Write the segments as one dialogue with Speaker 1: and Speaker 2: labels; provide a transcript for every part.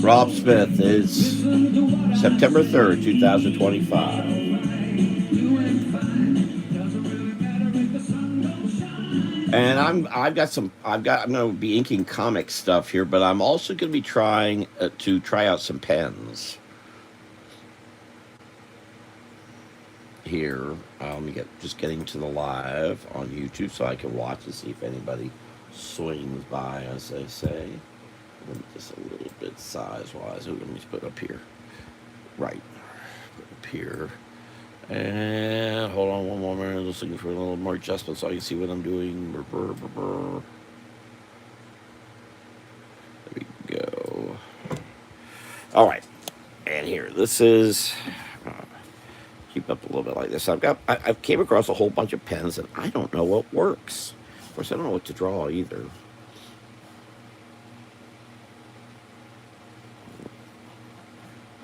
Speaker 1: Rob Smith is September 3rd, 2025. And I'm going to be inking comic stuff here, but I'm also going to be trying to try out some pens here. Let me just getting to the live on YouTube so I can watch and see if anybody swings by, as they say. Let me just a little bit size wise. Let me just put it up here. Right. Put it up here. And hold on one more minute. Just looking for a little more adjustment so I can see what I'm doing. There we go. All right. And here, this is. Keep up a little bit like this. I've came across a whole bunch of pens and I don't know what works. Of course, I don't know what to draw either.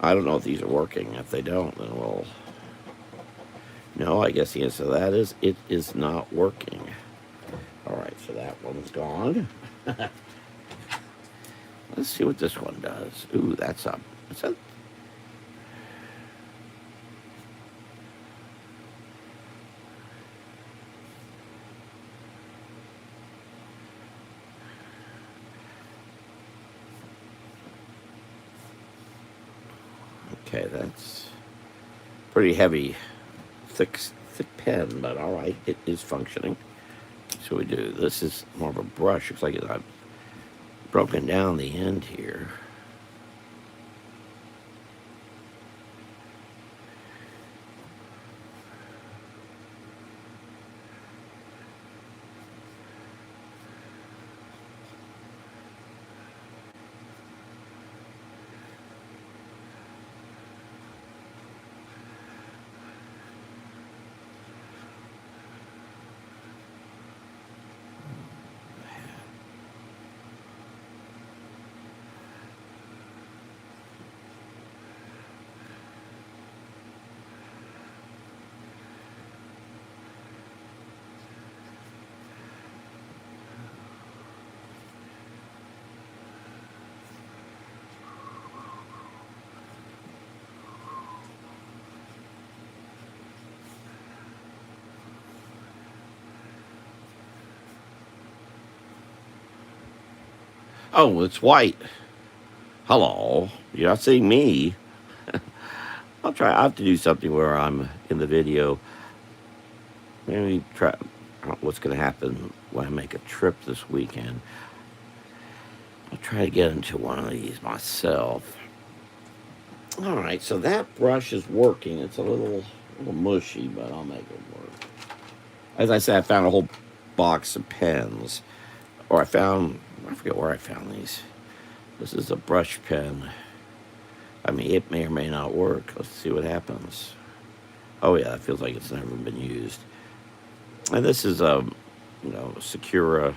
Speaker 1: I don't know if these are working. If they don't, then we'll. No, I guess the answer to that is it is not working. All right, so that one's gone. Let's see what this one does. Ooh, that's up. What's that? Okay, that's pretty heavy, thick pen, but all right, it is functioning. So we do. This is more of a brush. Looks like I've broken down the end here. Oh, it's white. Hello. You're not seeing me. I'll try. I have to do something where I'm in the video. Maybe try. I don't know what's going to happen when I make a trip this weekend. I'll try to get into one of these myself. All right, so that brush is working. It's a little mushy, but I'll make it work. As I said, I found a whole box of pens. Or I forget where I found these. This is a brush pen. I mean, it may or may not work. Let's see what happens. Oh yeah, it feels like it's never been used. And this is Sakura.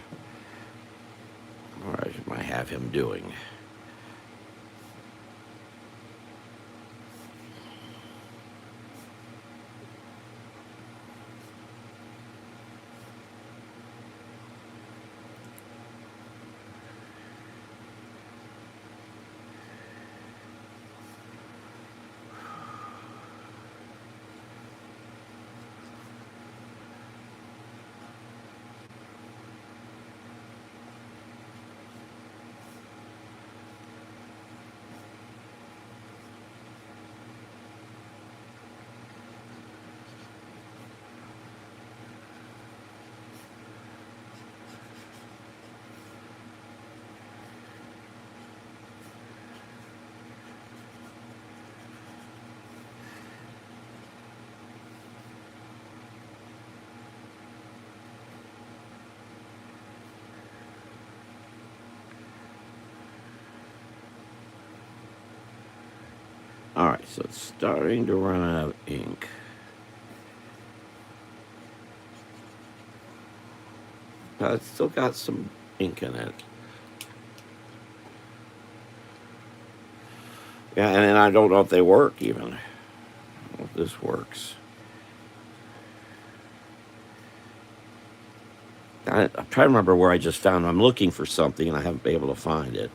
Speaker 1: Or I might have him doing. All right, so it's starting to run out of ink. But it's still got some ink in it. Yeah, and I don't know if they work even. I don't know if this works. I'm trying to remember where I just found it. I'm looking for something and I haven't been able to find it.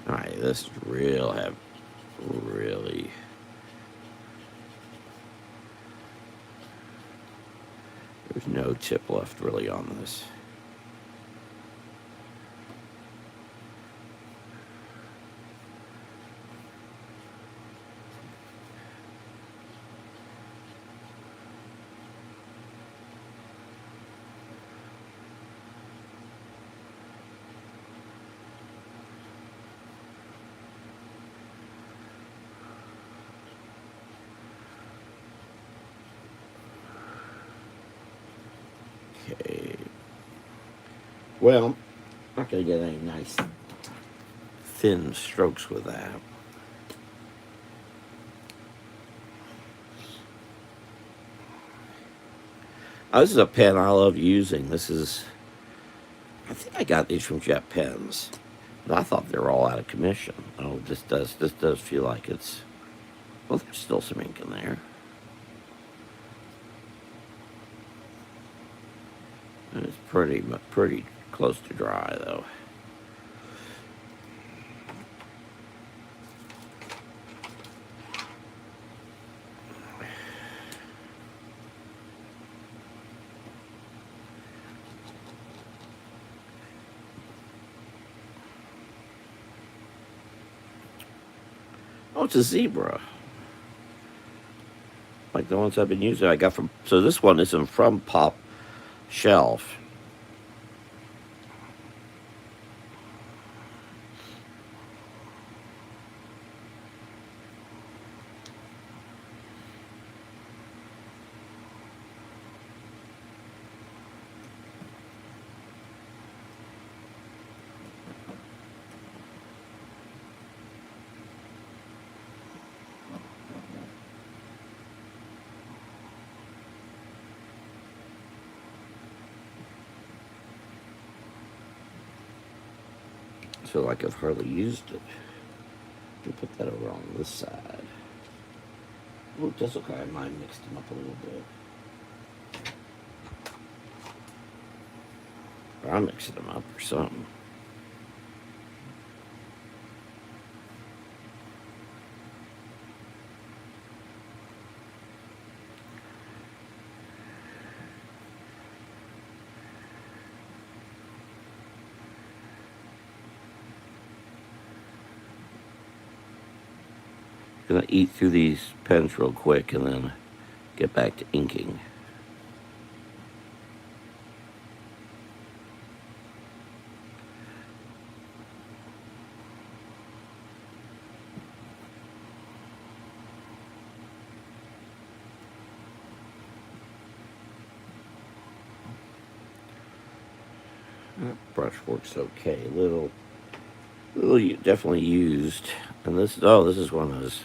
Speaker 1: All right, this is real heavy. Really. There's no tip left really on this. Okay. Well, not going to get any nice thin strokes with that. This is a pen I love using. I think I got these from Jet Pens. But I thought they were all out of commission. Oh, this does feel like it's, well, there's still some ink in there. And it's pretty close to dry though. Oh, it's a zebra. Like the ones I've been using. I got from, so this one isn't from Pop Shelf. I feel like I've hardly used it. Let me put that over on this side. Oh, it does look like I might have mixed them up a little bit. Or I'm mixing them up or something. Gonna eat through these pens real quick and then get back to inking. That brush works okay. Little definitely used. And this is one of those.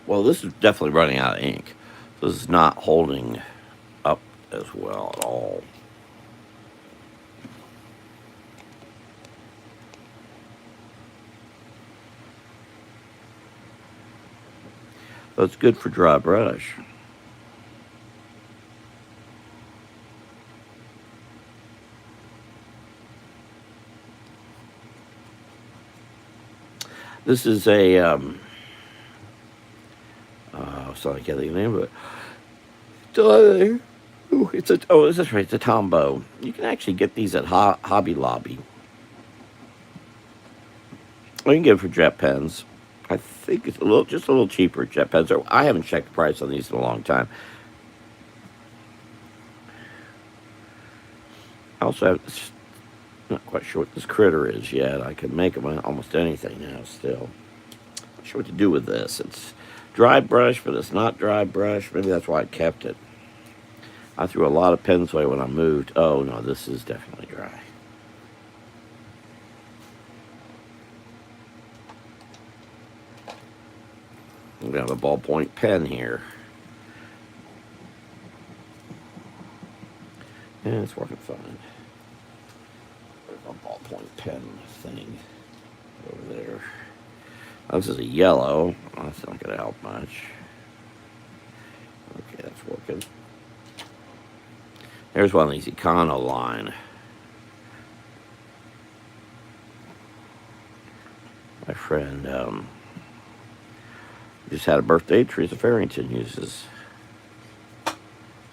Speaker 1: Well, this is definitely running out of ink. This is not holding up as well at all. But it's good for dry brush. This is a, sorry, I can't think of the name of it. It's a, oh, is this right? It's a Tombow. You can actually get these at Hobby Lobby. Or you can get them for jet pens. I think it's just a little cheaper jet pens. I haven't checked the price on these in a long time. I also have, not quite sure what this critter is yet. I can make them almost anything now still. Not sure what to do with this. It's dry brush, but it's not dry brush. Maybe that's why I kept it. I threw a lot of pens away when I moved. Oh no, this is definitely dry. We have a ballpoint pen here. Yeah, it's working fine. There's a ballpoint pen thing over there. Oh, this is a yellow. Oh, that's not going to help much. Okay, that's working. There's one of these Econoline. My friend just had a birthday. Teresa Farrington uses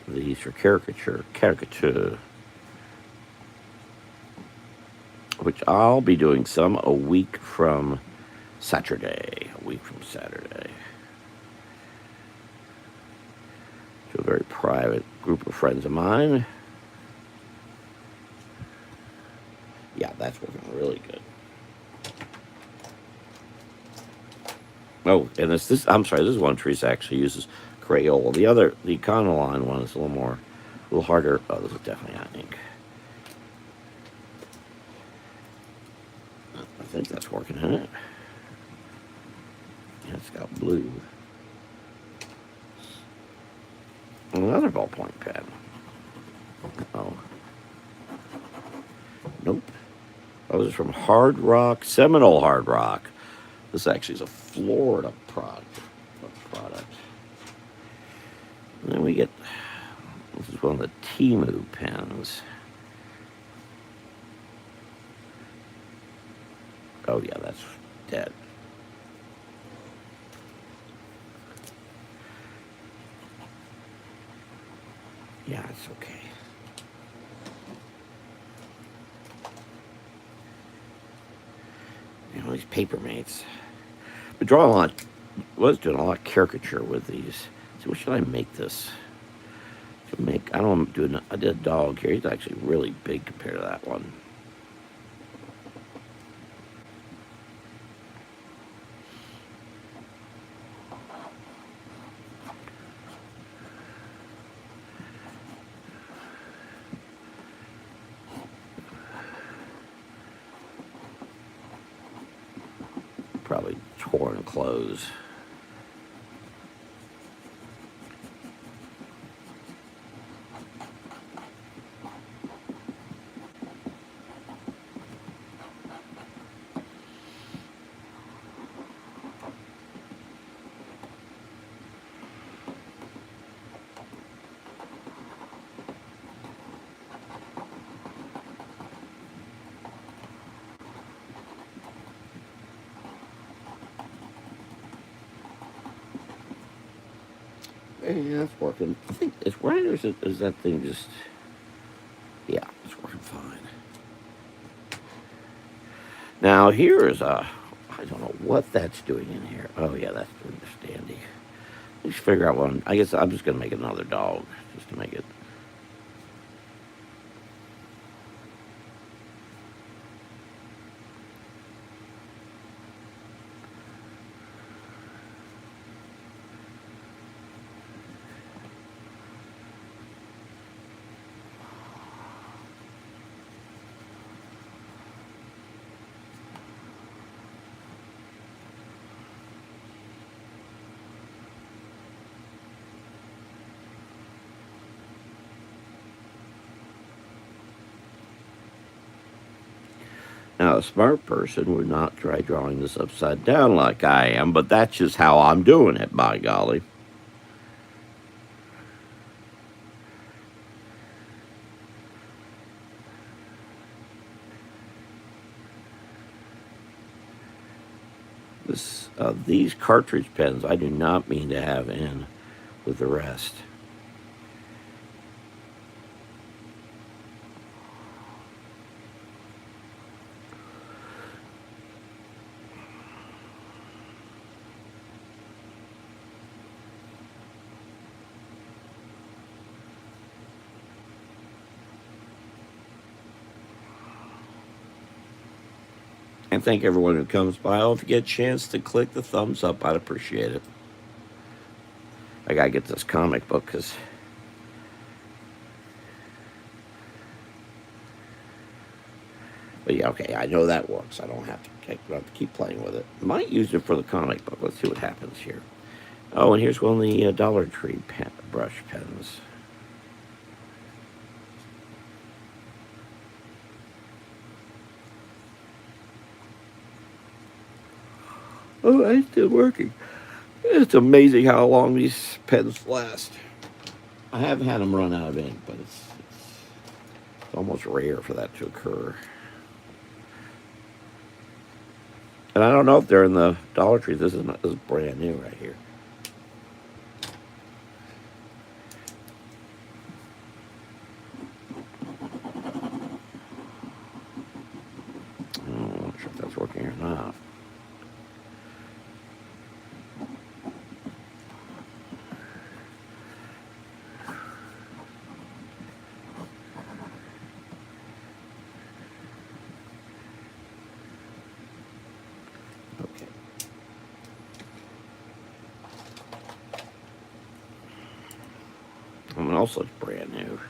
Speaker 1: these for caricature, which I'll be doing some a week from Saturday. To a very private group of friends of mine. Yeah, that's working really good. Oh, and this I'm sorry, this is one Teresa actually uses Crayola. The Econoline one is a little harder. Oh, this is definitely not ink. I think that's working, isn't it? Yeah, it's got blue. Another ballpoint pen. Oh. Nope. Oh, this is from Hard Rock, Seminole Hard Rock. This actually is a Florida product. And then we get, this is one of the Timu pens. Oh yeah, that's dead. Yeah, it's okay. You know, these paper mates. We draw a lot, was doing a lot of caricature with these. So what should I make this? I don't do I did a dog here. He's actually really big compared to that one. Probably torn clothes. Yeah, that's working. I think it's right, or is that thing just... Yeah, it's working fine. Now, here is a... I don't know what that's doing in here. Oh, yeah, that's doing the standy. Let's figure out one. I guess I'm just going to make another dog, just to make it... Now, a smart person would not try drawing this upside down like I am, but that's just how I'm doing it, by golly. These cartridge pens I do not mean to have in with the rest. And thank everyone who comes by. Oh, if you get a chance to click the thumbs up, I'd appreciate it. I gotta get this comic book because but yeah, okay, I know that works. I don't have to keep playing with it. Might use it for the comic book. Let's see what happens here. Oh, and here's one of the Dollar Tree brush pens. Oh, it's still working. It's amazing how long these pens last. I have had them run out of ink, but it's almost rare for that to occur. And I don't know if they're in the Dollar Tree. This is brand new right here. I'm not sure if that's working or not. Okay. And also it's brand new.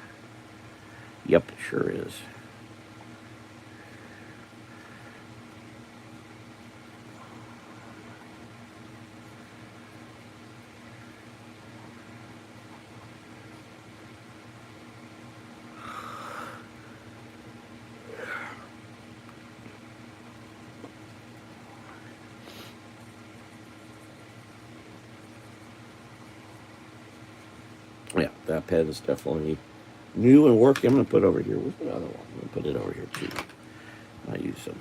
Speaker 1: Yep, it sure is. Yeah, that pen is definitely new and working. I'm going to put it over here. Where's the other one? I'm going to put it over here too. I'll use them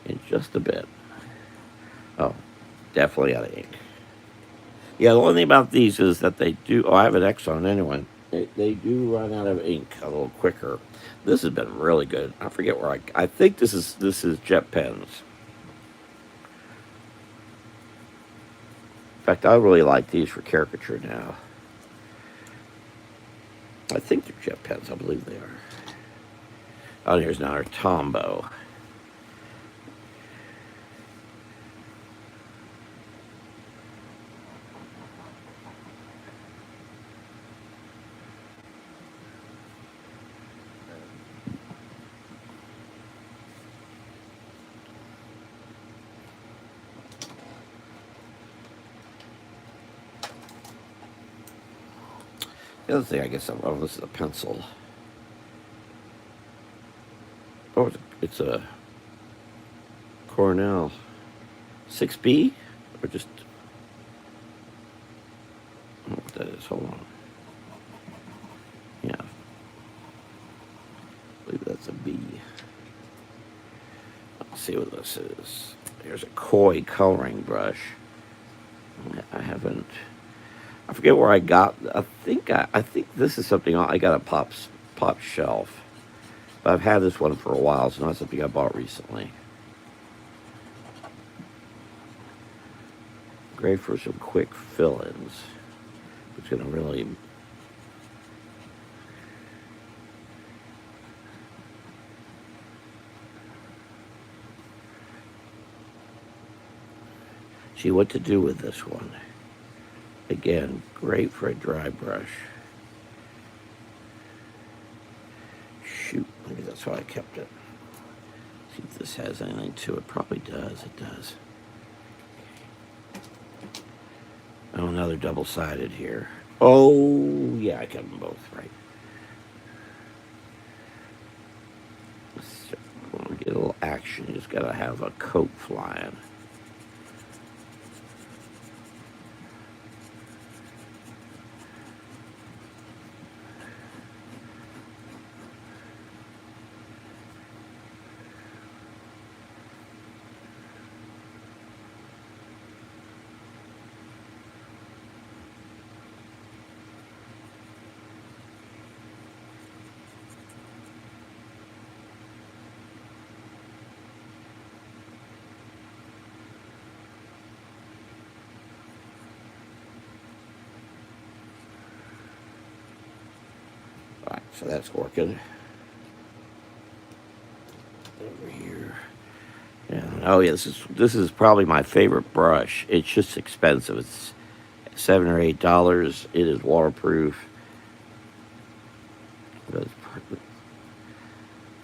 Speaker 1: in just a bit. Oh, definitely out of ink. Yeah, the only thing about these is that they do. Oh, I have an X on anyway. They do run out of ink a little quicker. This has been really good. I forget where I think this is Jet Pens. In fact, I really like these for caricature now. I think they're Jet Pens. I believe they are. Oh, here's now our Tombow. The other thing, I guess, oh, this is a pencil. Oh, it's a Cornell 6B? Or just, I don't know what that is. Hold on. Yeah. I believe that's a B. Let's see what this is. Here's a Koi coloring brush. I forget where I got. I think this is something I got at Pop Shelf, but I've had this one for a while. It's not something I bought recently. Great for some quick fill-ins. It's gonna really. See what to do with this one. Again, great for a dry brush. Shoot, maybe that's why I kept it. See if this has anything to it. Probably does. It does. Oh, another double-sided here. Oh, yeah, I kept them both right. So, when we get a little action, you just gotta have a coat flying. So that's working. Over here. Yeah. Oh yeah, this is probably my favorite brush. It's just expensive. It's $7 or $8. It is waterproof. But,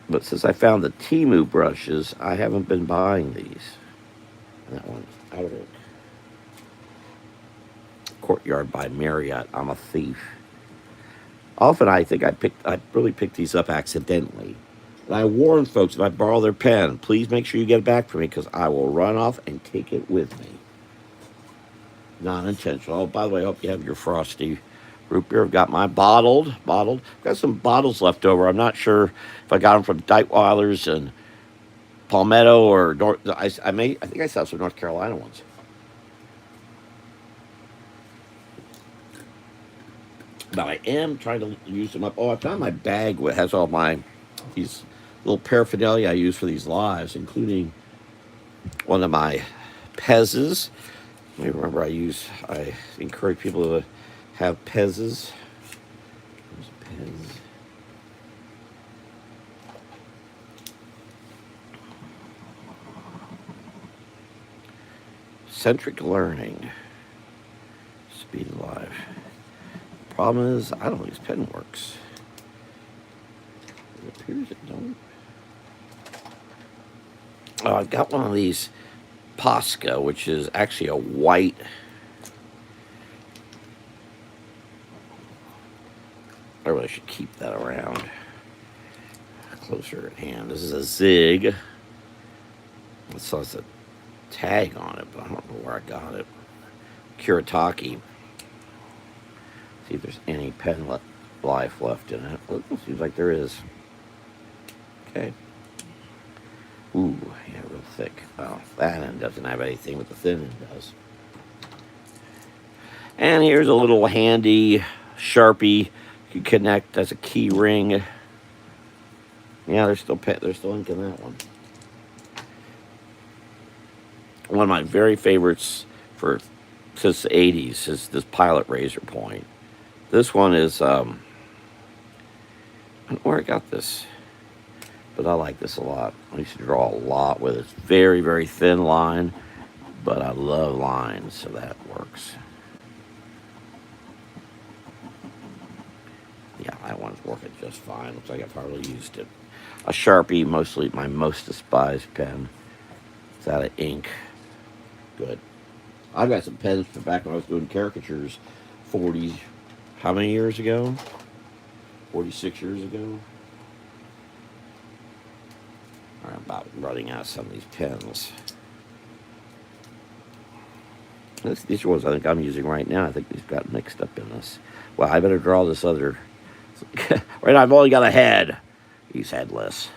Speaker 1: but since I found the Timu brushes, I haven't been buying these. And that one's out of it. Courtyard by Marriott. I'm a thief. Often I think I really picked these up accidentally. And I warn folks, if I borrow their pen, please make sure you get it back for me because I will run off and take it with me. Non-intentional. Oh, by the way, I hope you have your frosty root beer. I've got my bottled. I've got some bottles left over. I'm not sure if I got them from Dykeweiler's and Palmetto or North. I think I saw some North Carolina ones. But I am trying to use them up. Oh, I found my bag that has all my these little paraphernalia I use for these lives, including one of my Pez's. Let me remember I encourage people to have Pez's. There's Pez. Centric learning. Speed alive. Problem is, I don't think this pen works. It appears it don't. Oh, I've got one of these Posca, which is actually a white. I really should keep that around. Closer at hand. This is a Zig. It still has a tag on it, but I don't know where I got it. Kuretake. See if there's any pen life left in it. Well, it seems like there is. Okay. Ooh, yeah, real thick. Well, that end doesn't have anything, but the thin end does. And here's a little handy Sharpie you can connect as a key ring. Yeah, they're still ink in that one. One of my very favorites for since the 80s is this Pilot Razor Point. This one is I don't know where I got this, but I like this a lot. I used to draw a lot with it. It's very, very thin line, but I love lines, so that works. Yeah, that one's working just fine. Looks like I've hardly used it. A Sharpie, mostly my most despised pen. It's out of ink. Good. I've got some pens from back when I was doing caricatures 40, how many years ago? 46 years ago. I'm about running out of some of these pens. These are ones I think I'm using right now. I think these got mixed up in this. Well, I better draw this other. Right now, I've only got a head. He's headless.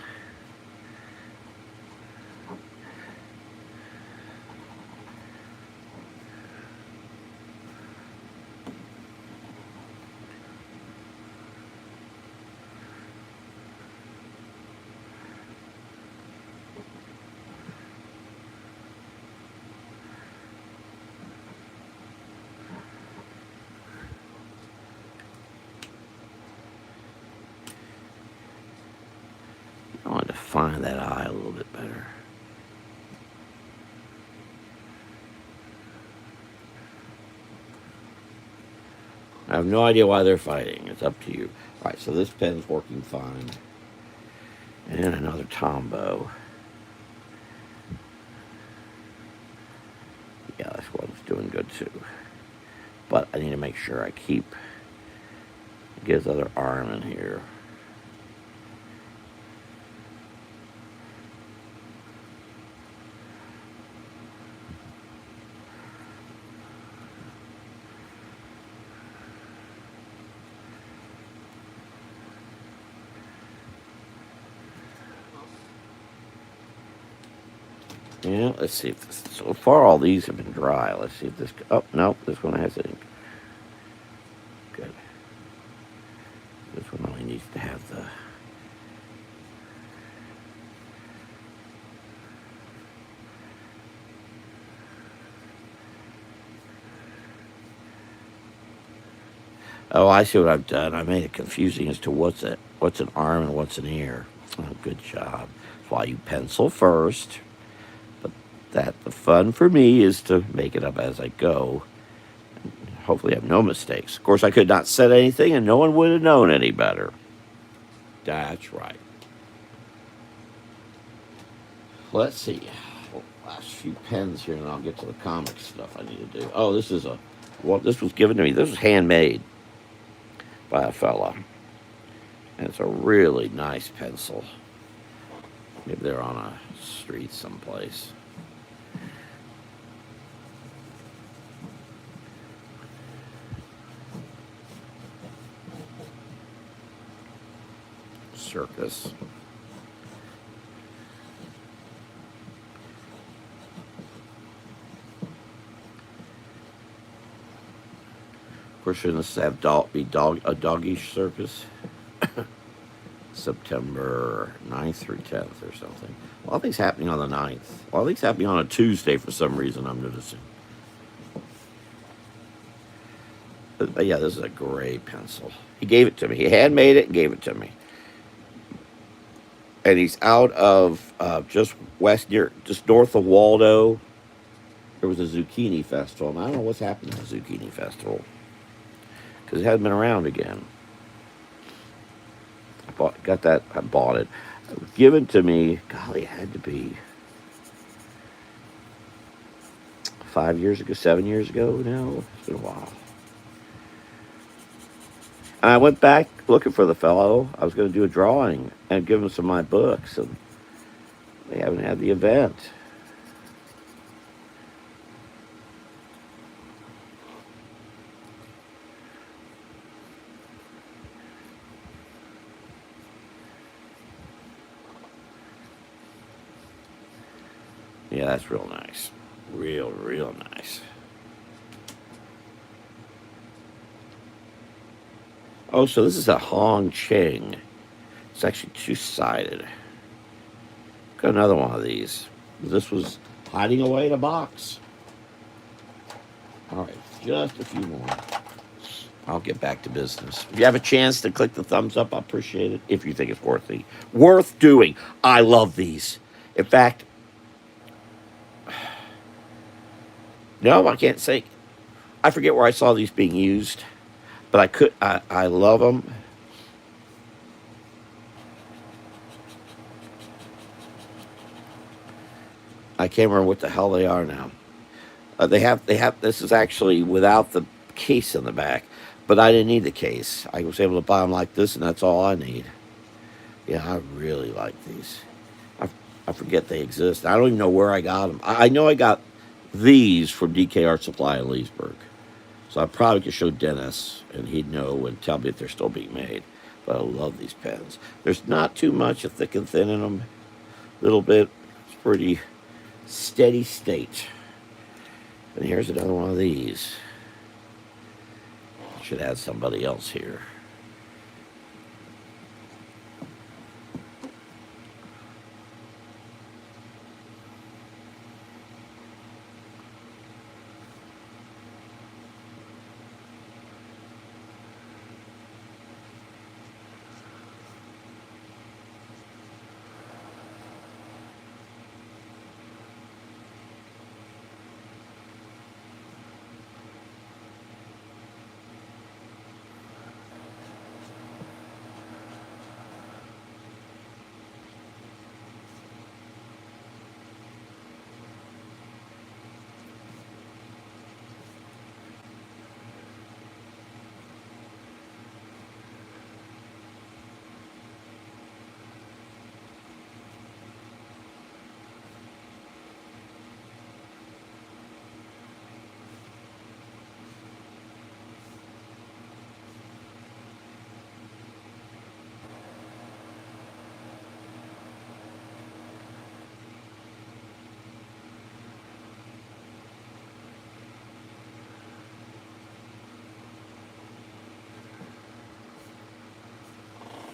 Speaker 1: I want to define that eye a little bit better. I have no idea why they're fighting. It's up to you. All right, so this pen's working fine. And another Tombow. Yeah, this one's doing good too. But I need to make sure I get his other arm in here. Yeah, let's see if this, so far all these have been dry. Let's see if this, oh, no, this one has ink. Good. This one only needs to have the, Oh, I see what I've done. I made it confusing as to what's an arm and what's an ear. Oh, good job. That's why you pencil first. But the fun for me is to make it up as I go. Hopefully, I have no mistakes. Of course, I could not set anything, and no one would have known any better. That's right. Let's see. Last few pens here, and I'll get to the comic stuff I need to do. Oh, this was given to me. This was handmade by a fella, and it's a really nice pencil. Maybe they're on a street someplace. Circus. Of course, shouldn't this have a doggish circus? September 9th through 10th or something. A lot of things happening on the 9th. A lot of things happening on a Tuesday for some reason, I'm noticing. But yeah, this is a great pencil. He gave it to me. He handmade it and gave it to me. And he's out of just north of Waldo. There was a zucchini festival, and I don't know what's happened to the zucchini festival because it hasn't been around again. I bought it. It was given to me. Golly, it had to be 5 years ago, 7 years ago now. It's been a while. And I went back looking for the fellow. I was going to do a drawing and give him some of my books, and they haven't had the event. Yeah, that's real nice. Real nice. Oh, so this is a Hong Ching. It's actually two-sided. Got another one of these. This was hiding away in a box. All right, just a few more. I'll get back to business. If you have a chance to click the thumbs up, I appreciate it. If you think it's worth doing. I love these. In fact, no, I can't say. I forget where I saw these being used, but I love them. I can't remember what the hell they are now. This is actually without the case in the back, but I didn't need the case. I was able to buy them like this, and that's all I need. Yeah, I really like these. I, I forget they exist. I don't even know where I got them. I know I got these from DK Art Supply in Leesburg. So I probably could show Dennis, and he'd know and tell me if they're still being made. But I love these pens. There's not too much of thick and thin in them. A little bit. It's pretty steady state. And here's another one of these. Should add somebody else here.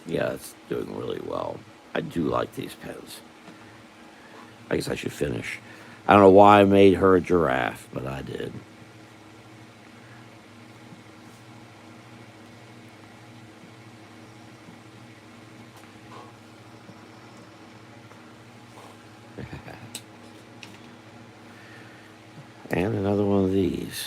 Speaker 1: Yeah, it's doing really well. I do like these pens. I guess I should finish. I don't know why I made her a giraffe, but I did. And another one of these.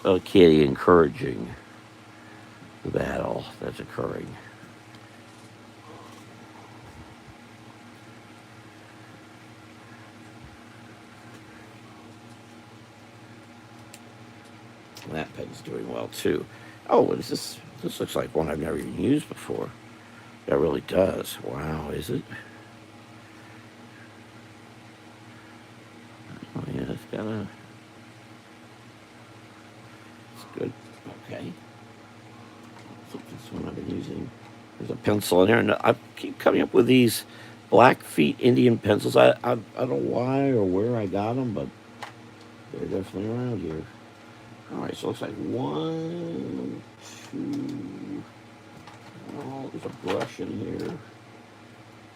Speaker 1: Little kitty encouraging the battle that's occurring. That pen's doing well too. Oh, is this? This looks like one I've never even used before. That really does. Wow, is it? Oh yeah, it's got a. It's good. Okay. I think this one I've been using. There's a pencil in there, and I keep coming up with these Blackfeet Indian pencils. I don't know why or where I got them, but they're definitely around here. All right, so it looks like 1, 2. Oh, there's a brush in here.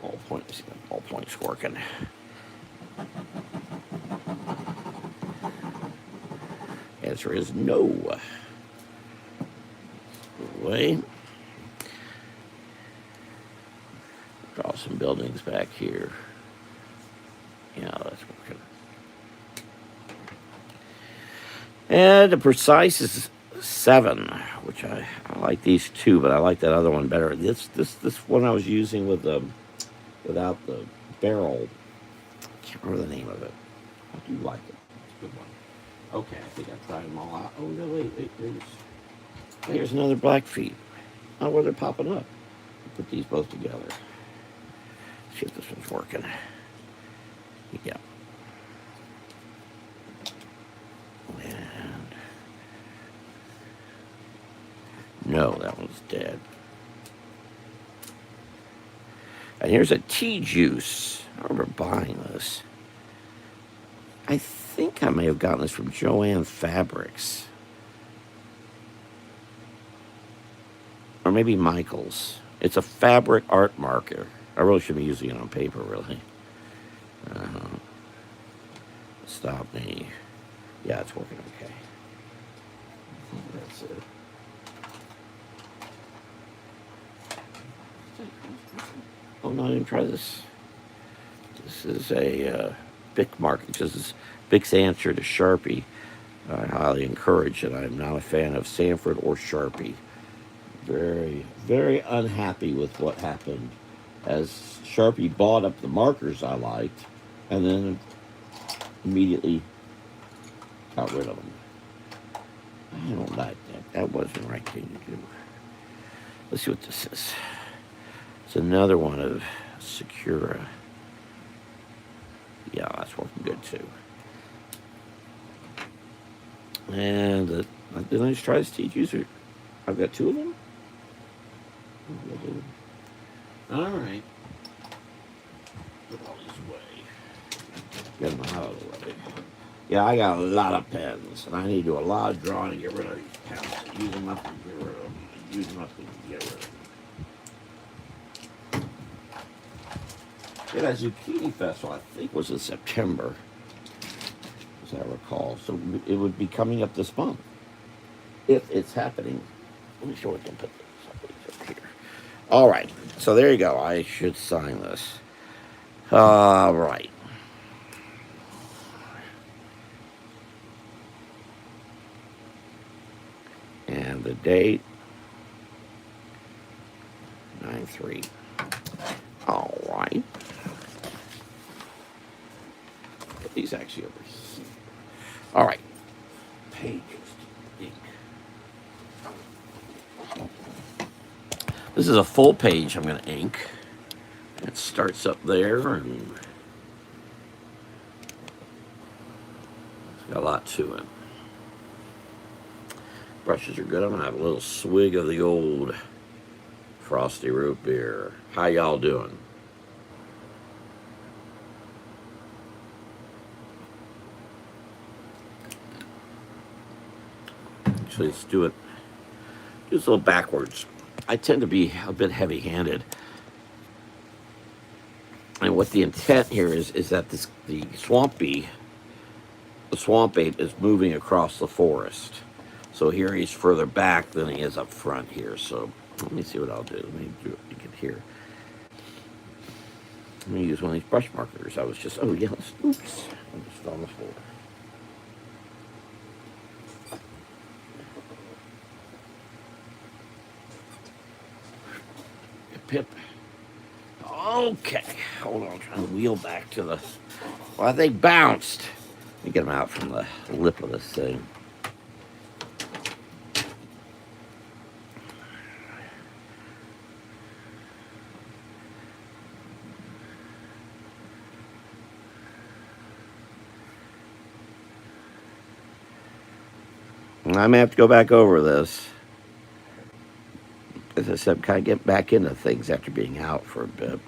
Speaker 1: All points working. Answer is no. Away. Draw some buildings back here. Yeah, that's working. And the precise is 7, which I like these two, but I like that other one better. This one I was using with without the barrel. I can't remember the name of it. I do like it. It's a good one. Okay, I think I've tried them all out. Oh no, wait, here's another Blackfeet. Oh, where they're popping up. Put these both together. See if this one's working. Yeah. And no, that one's dead. And here's a tea juice. I remember buying this. I think I may have gotten this from Joann Fabrics. Or maybe Michael's. It's a fabric art marker. I really should be using it on paper, really. Stop me. Yeah, it's working okay. That's it. Oh, no, I didn't try this. This is a Bic marker. This is Bic's answer to Sharpie. I highly encourage it. I'm not a fan of Sanford or Sharpie. Very, very unhappy with what happened as Sharpie bought up the markers I liked and then immediately got rid of them. I don't like that. That wasn't the right thing to do. Let's see what this is. It's another one of Secura. Yeah, that's working good too. And then I just try this tea juicer. I've got 2 of them. All right. Put all these away. Get them out of the way. Yeah, I got a lot of pens, and I need to do a lot of drawing to get rid of these pens. Use them up and get rid of them. Use them up and get rid of them. Yeah, that Zucchini Festival, I think, was in September, as I recall. So it would be coming up this month, if it's happening. Let me show you. I can put this up here. All right. So there you go. I should sign this. All right. And the date, 9/3. All right. Put these actually over here. All right. Pages to ink. This is a full page I'm going to ink. It starts up there and it's got a lot to it. Brushes are good. I'm going to have a little swig of the old frosty root beer. How y'all doing? Actually, let's do it just a little backwards. I tend to be a bit heavy-handed. And what the intent here is that the swamp ape is moving across the forest. So here he's further back than he is up front here. So let me see what I'll do. Let me do it here. Let me use one of these brush markers. I was just, oh yeah, oops. I just fell on the floor. Pip. Okay, hold on. I'm trying to wheel back to the. Well, they bounced. Let me get them out from the lip of this thing. I may have to go back over this. As I said, kind of get back into things after being out for a bit.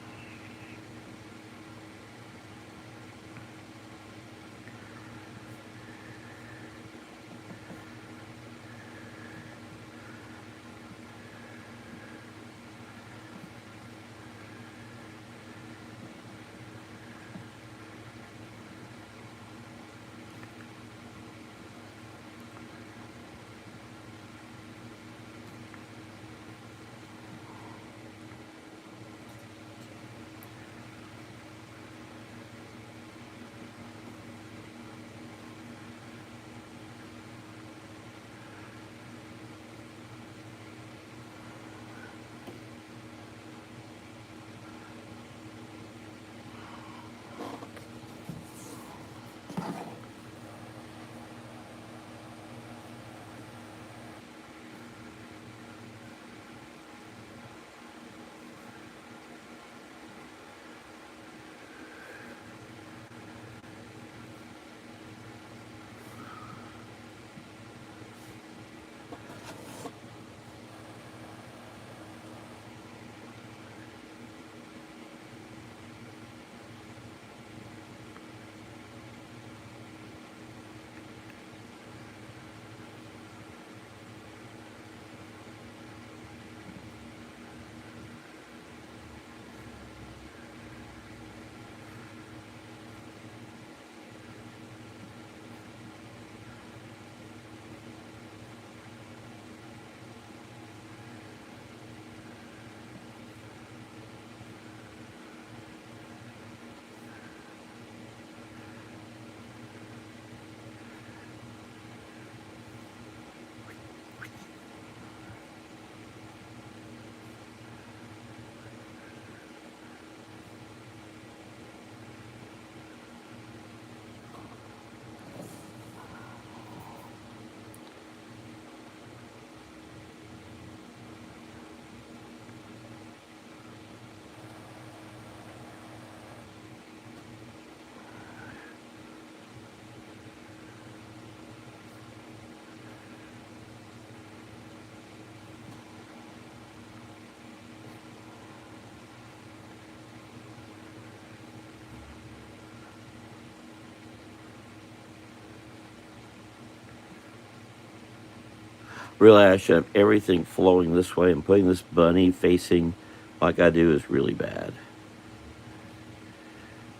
Speaker 1: Really, I should have everything flowing this way, and putting this bunny facing like I do is really bad.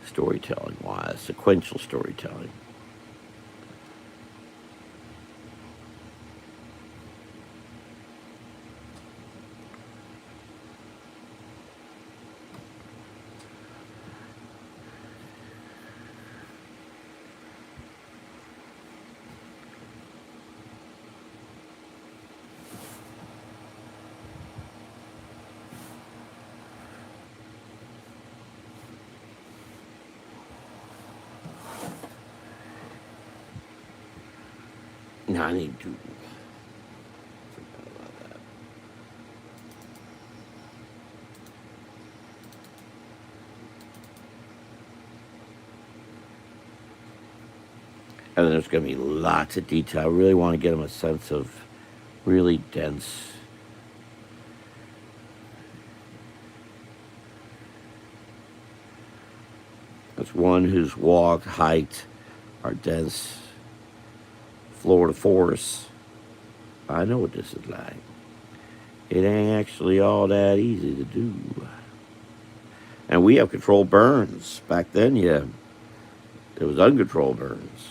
Speaker 1: Storytelling wise, sequential storytelling. No, I need to. Forgot about that. And then there's going to be lots of detail. I really want to get them a sense of really dense. As one whose walk, height are dense, floor to force. I know what this is like. It ain't actually all that easy to do. And we have controlled burns. Back then, yeah, it was uncontrolled burns.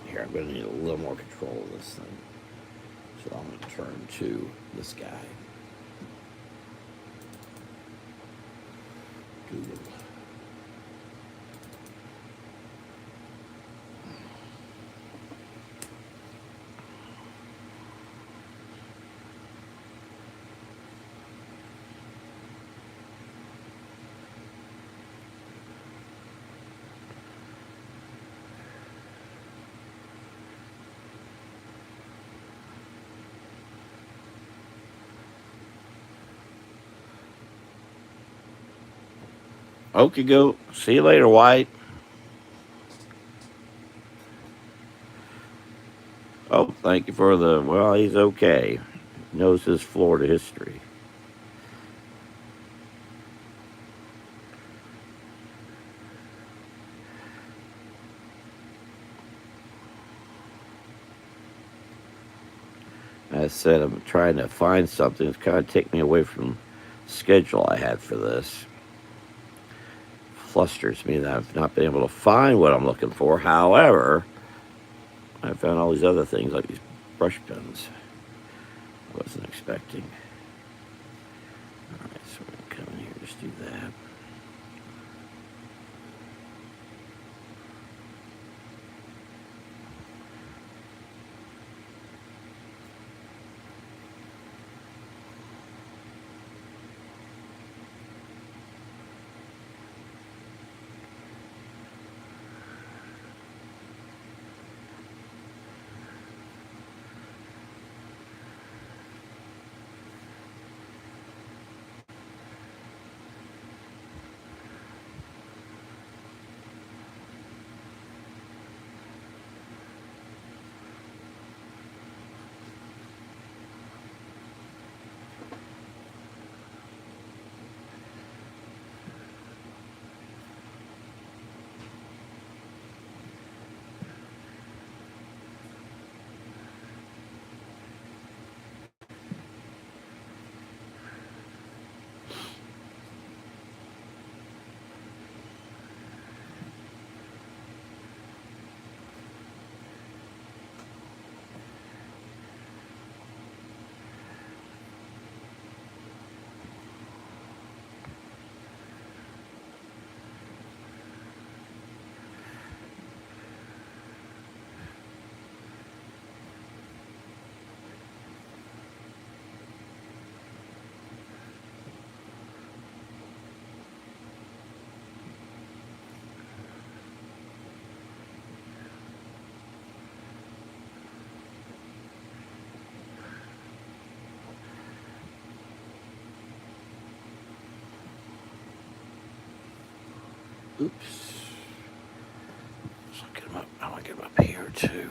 Speaker 1: Here, I'm going to need a little more control of this thing. So I'm going to turn to this guy. Google. Okay, go. See you later, White. Oh, thank you for the. Well, he's okay. Knows his Florida history. As I said, I'm trying to find something that's kind of take me away from the schedule I had for this. Flusters me that I've not been able to find what I'm looking for. However, I found all these other things like these brush pens I wasn't expecting. All right, so we're going to come in here, just do that. Oops. So I want to get him up here too.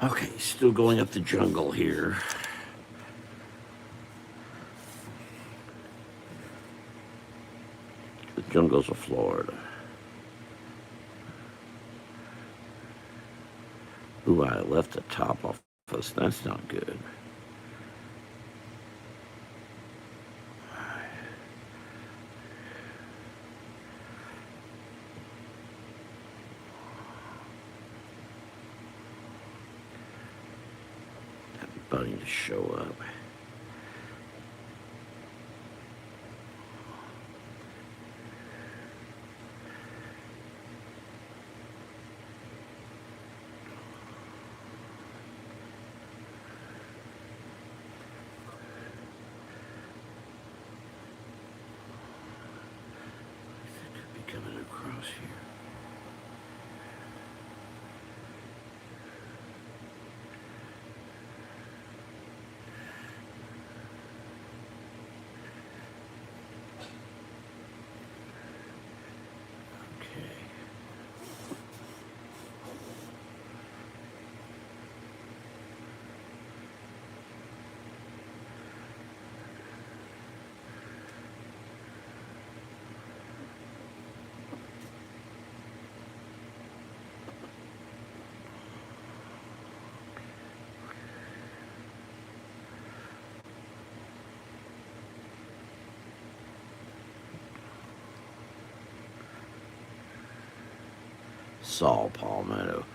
Speaker 1: Okay, still going up the jungle here. The jungles of Florida. Ooh, I left the top off us. That's not good. Buddy to show up. Could be coming across here. Saw palmetto.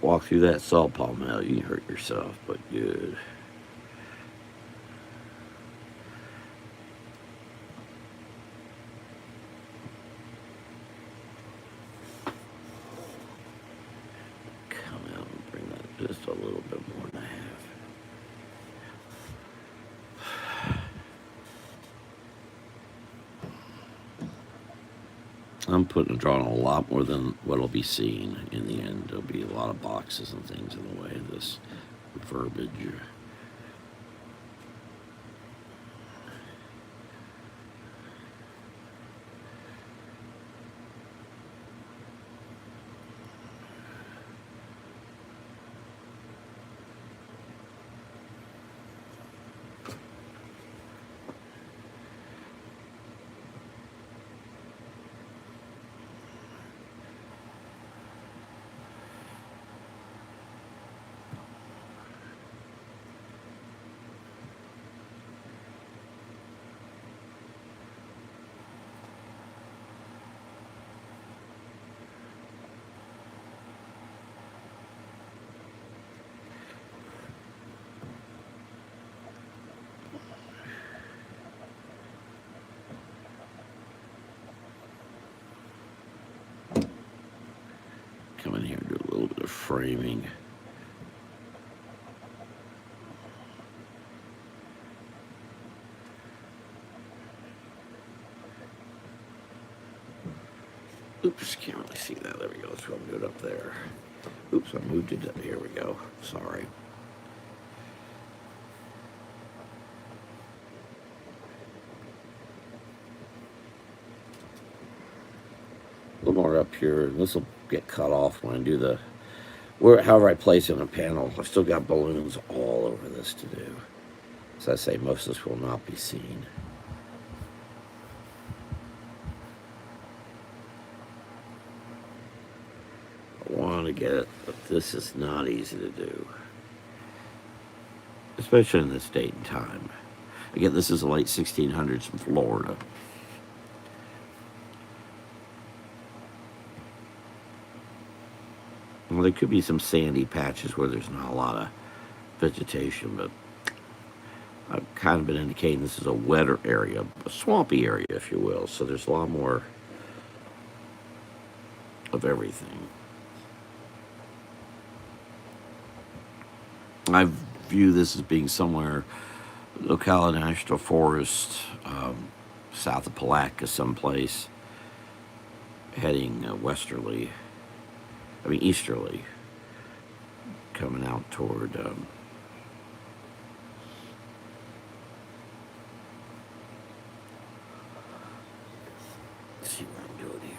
Speaker 1: Walk through that saw palmetto, you can hurt yourself, but good. Come out and bring that just a little bit more than I have. I'm drawing a lot more than what'll be seen in the end. There'll be a lot of boxes and things in the way of this verbiage. Come in here and do a little bit of framing. Oops, can't really see that. There we go. Let's go and do it up there. Oops, I moved it up. Here we go. Sorry. A little more up here. This will get cut off when I do however I place it on a panel. I've still got balloons all over this to do. As I say, most of this will not be seen. I want to get it, but this is not easy to do. Especially in this date and time. Again, this is the late 1600s in Florida. Well, there could be some sandy patches where there's not a lot of vegetation, but I've kind of been indicating this is a wetter area, a swampy area, if you will, so there's a lot more of everything. I view this as being somewhere, Ocala National Forest, south of Palatka, someplace, heading easterly, coming out toward let's see what I'm doing here.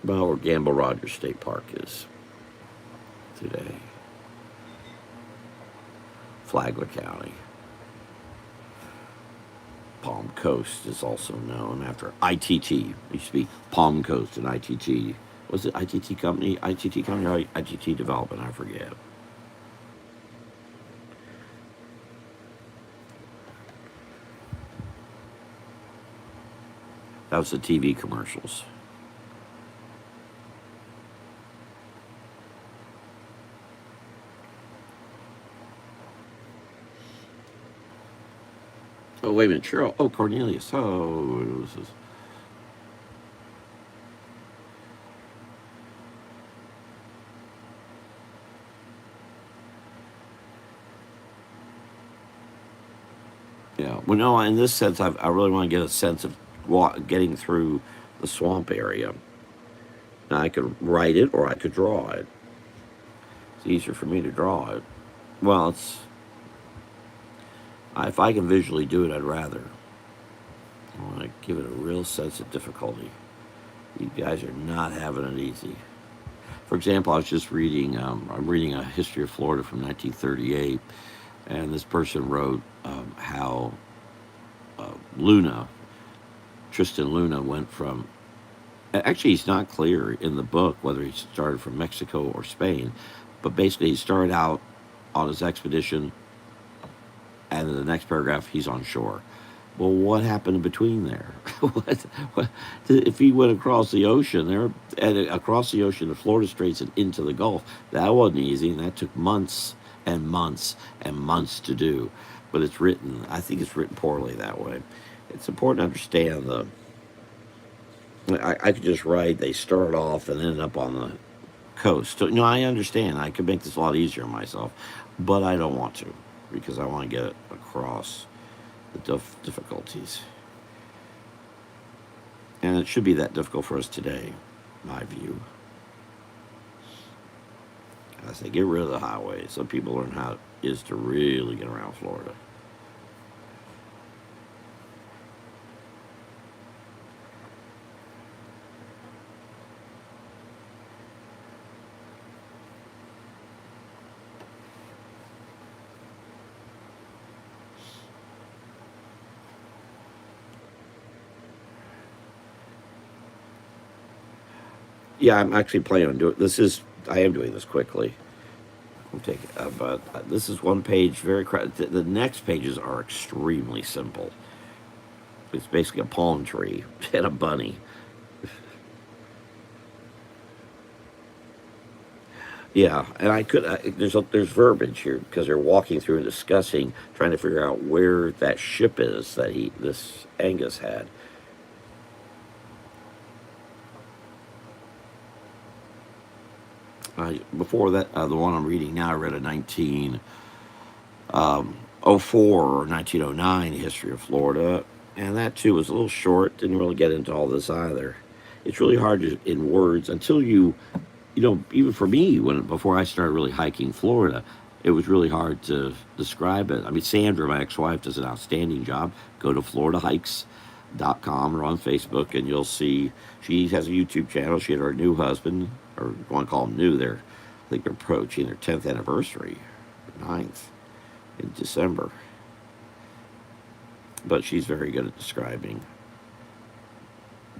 Speaker 1: Well, where Gamble Rogers State Park is today. Flagler County. Palm Coast is also known after ITT. It used to be Palm Coast and ITT. Was it ITT Company? ITT Company or ITT Development? I forget. That was the TV commercials. Oh, wait a minute. Cheryl. Oh, Cornelius. Oh, this is. Yeah. Well, no, in this sense, I really want to get a sense of getting through the swamp area. Now, I could write it or I could draw it. It's easier for me to draw it. Well, it's if I can visually do it, I'd rather. I want to give it a real sense of difficulty. You guys are not having it easy. For example, I was just reading. I'm reading a history of Florida from 1938, and this person wrote how Luna, Tristan Luna, went from. Actually, it's not clear in the book whether he started from Mexico or Spain, but basically he started out on his expedition, and in the next paragraph he's on shore. Well, what happened in between there? what, if he went across the ocean there, and across the ocean, the Florida Straits, and into the Gulf, that wasn't easy, and that took months and months and months to do. But it's written. I think it's written poorly that way. It's important to understand the. I could just write. They start off and end up on the coast. So, I understand. I could make this a lot easier on myself, but I don't want to because I want to get it across the difficulties. And it should be that difficult for us today, my view. I say get rid of the highways so people learn how it is to really get around Florida. Yeah, I'm actually planning on doing this. I am doing this quickly. I'm taking, but this is one page. The next pages are extremely simple. It's basically a palm tree and a bunny. Yeah, and I could. There's verbiage here because they're walking through and discussing, trying to figure out where that ship is that this Angus had. Before that, the one I'm reading now, I read a 1904 or 1909 history of Florida, and that too was a little short. Didn't really get into all this either. It's really hard in words until even for me, before I started really hiking Florida, it was really hard to describe it. I mean, Sandra, my ex-wife, does an outstanding job. Go to FloridaHikes.com or on Facebook, and you'll see she has a YouTube channel. She and her new husband, or you want to call them new, I think they're approaching their 10th anniversary, 9th in December. But she's very good at describing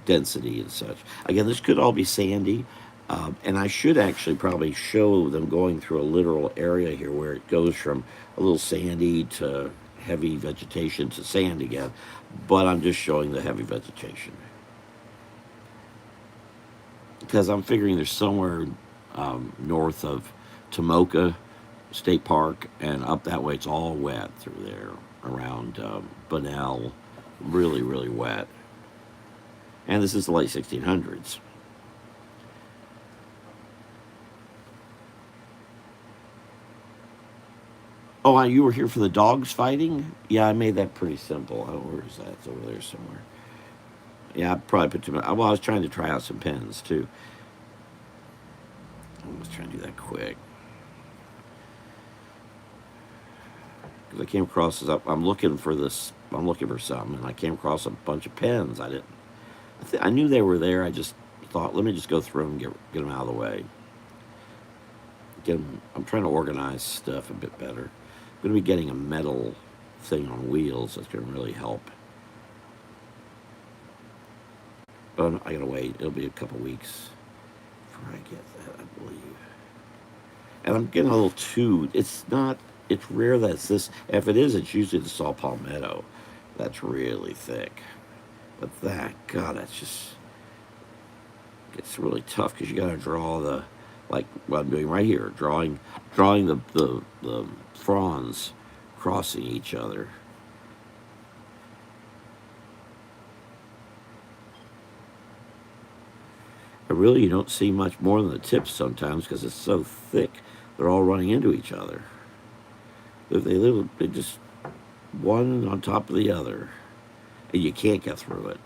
Speaker 1: density and such. Again, this could all be sandy. And I should actually probably show them going through a literal area here where it goes from a little sandy to heavy vegetation to sand again. But I'm just showing the heavy vegetation. Because I'm figuring there's somewhere north of Tomoka State Park and up that way it's all wet through there around Bunnell. Really, really wet. And this is the late 1600s. Oh, you were here for the dogs fighting? Yeah, I made that pretty simple. Oh, where is that? It's over there somewhere. Yeah, I probably put too much. Well, I was trying to try out some pens too. I was trying to do that quick because I came across this. I'm looking for this. I'm looking for something, and I came across a bunch of pens. I didn't. I knew they were there. I just thought, let me just go through and get them out of the way. I'm trying to organize stuff a bit better. I'm going to be getting a metal thing on wheels that's going to really help. But I got to wait. It'll be a couple weeks before I get that, I believe. And I'm getting a little too. It's rare that it's this. If it is, it's usually the saw palmetto. That's really thick. But God, that's just, it's really tough because you got to draw like what I'm doing right here, drawing the fronds crossing each other. And really, you don't see much more than the tips sometimes because it's so thick. They're all running into each other. They just one on top of the other, and you can't get through it.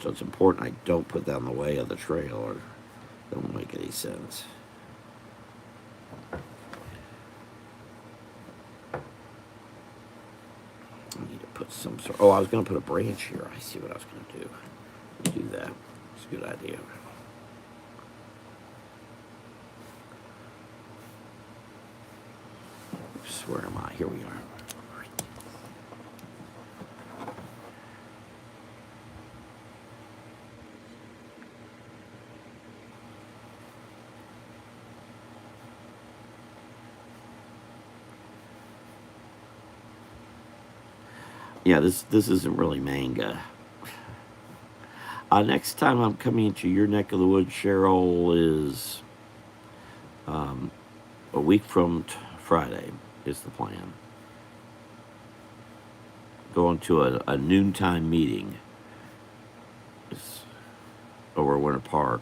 Speaker 1: So it's important I don't put that in the way of the trail, or it won't make any sense. I need to put some sort. Oh, I was going to put a branch here. I see what I was going to do. Do that. It's a good idea. Oops, where am I? Here we are. Yeah, this isn't really manga. Next time I'm coming into your neck of the woods, Cheryl, is a week from Friday is the plan. Going to a noontime meeting over at Winter Park.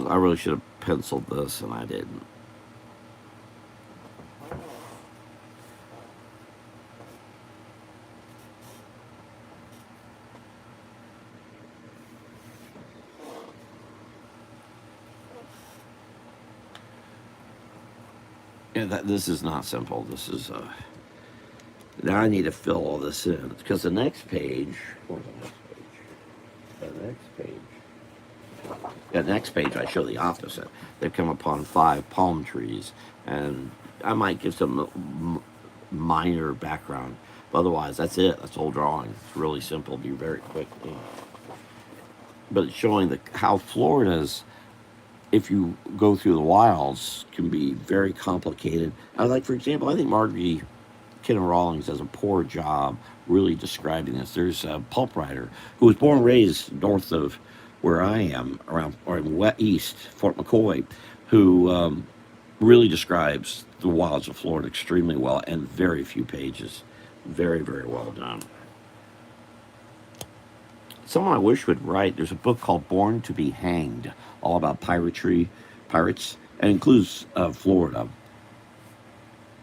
Speaker 1: I really should have penciled this, and I didn't. Yeah, this is not simple. This is now I need to fill all this in because the next page. Where's the next page? The next page I show the opposite. They've come upon 5 palm trees, and I might give some minor background. But otherwise, that's it. That's the whole drawing. It's really simple. Be very quick. But it's showing how Florida's, if you go through the wilds, can be very complicated. Like, for example, I think Margie Kenna Rawlings does a poor job really describing this. There's a pulp writer who was born and raised north of where I am, around or in east Fort McCoy, who really describes the wilds of Florida extremely well, and very few pages. Very, very well done. Someone I wish would write. There's a book called Born to be Hanged, all about pirates, and includes Florida.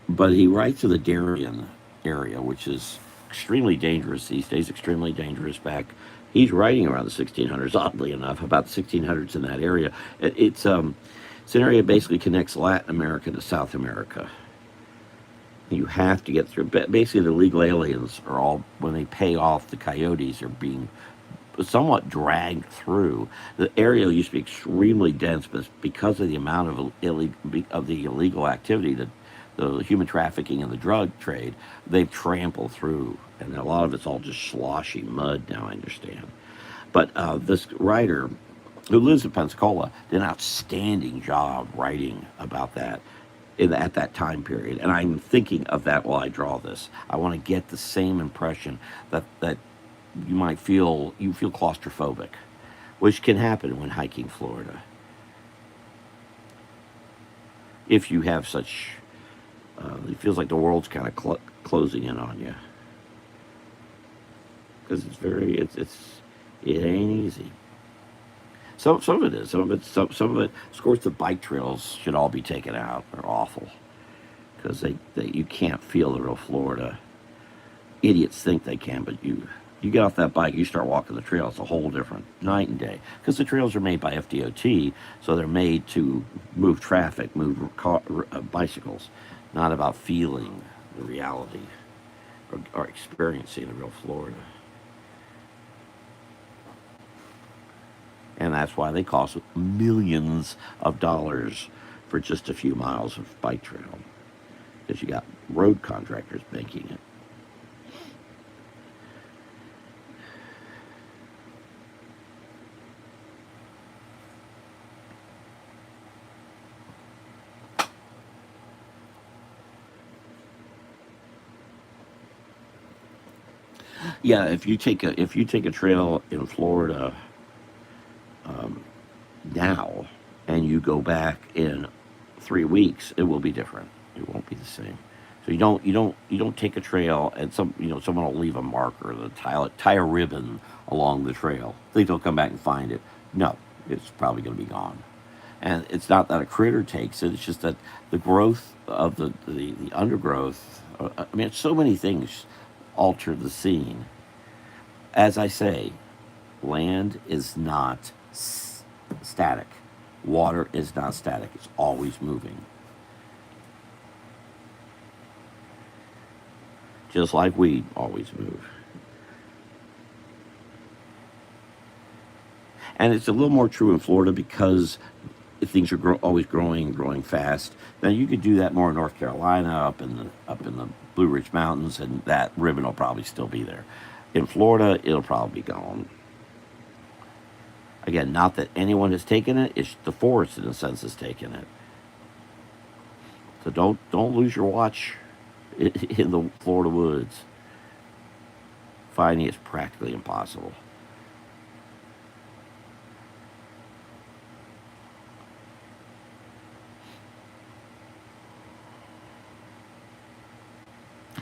Speaker 1: But he writes of the Darien area, which is extremely dangerous these days, extremely dangerous back. He's writing around the 1600s, oddly enough, about the 1600s in that area. It's an area that basically connects Latin America to South America. You have to get through. Basically, the legal aliens are all, when they pay off the coyotes, are being somewhat dragged through. The area used to be extremely dense, but because of the amount of the illegal activity, the human trafficking and the drug trade, they've trampled through, and a lot of it's all just sloshy mud now, I understand. But this writer who lives in Pensacola did an outstanding job writing about that at that time period. And I'm thinking of that while I draw this. I want to get the same impression that you feel claustrophobic, which can happen when hiking Florida. If you have such, it feels like the world's kind of closing in on you. Because it ain't easy. Some of it is. Some of it. Of course, the bike trails should all be taken out. They're awful because they you can't feel the real Florida. Idiots think they can, but you get off that bike, you start walking the trail. It's a whole different night and day because the trails are made by FDOT, so they're made to move traffic, bicycles, not about feeling the reality or experiencing the real Florida. And that's why they cost millions of dollars for just a few miles of bike trail because you got road contractors banking it. Yeah, if you take a trail in Florida now and you go back in 3 weeks, it will be different. It won't be the same. So you don't take a trail and someone will leave a marker, the tie a ribbon along the trail. Think they'll come back and find it? No, it's probably going to be gone. And it's not that a critter takes it; it's just that the growth of the undergrowth. I mean, so many things alter the scene. As I say, land is not static. Water is not static. It's always moving. Just like we always move. And it's a little more true in Florida because things are always growing fast. Now you could do that more in North Carolina, up in the Blue Ridge Mountains, and that ribbon will probably still be there. In Florida, it'll probably be gone. Again, not that anyone has taken it; it's the forest, in a sense, has taken it. So don't lose your watch in the Florida woods. Finding is practically impossible.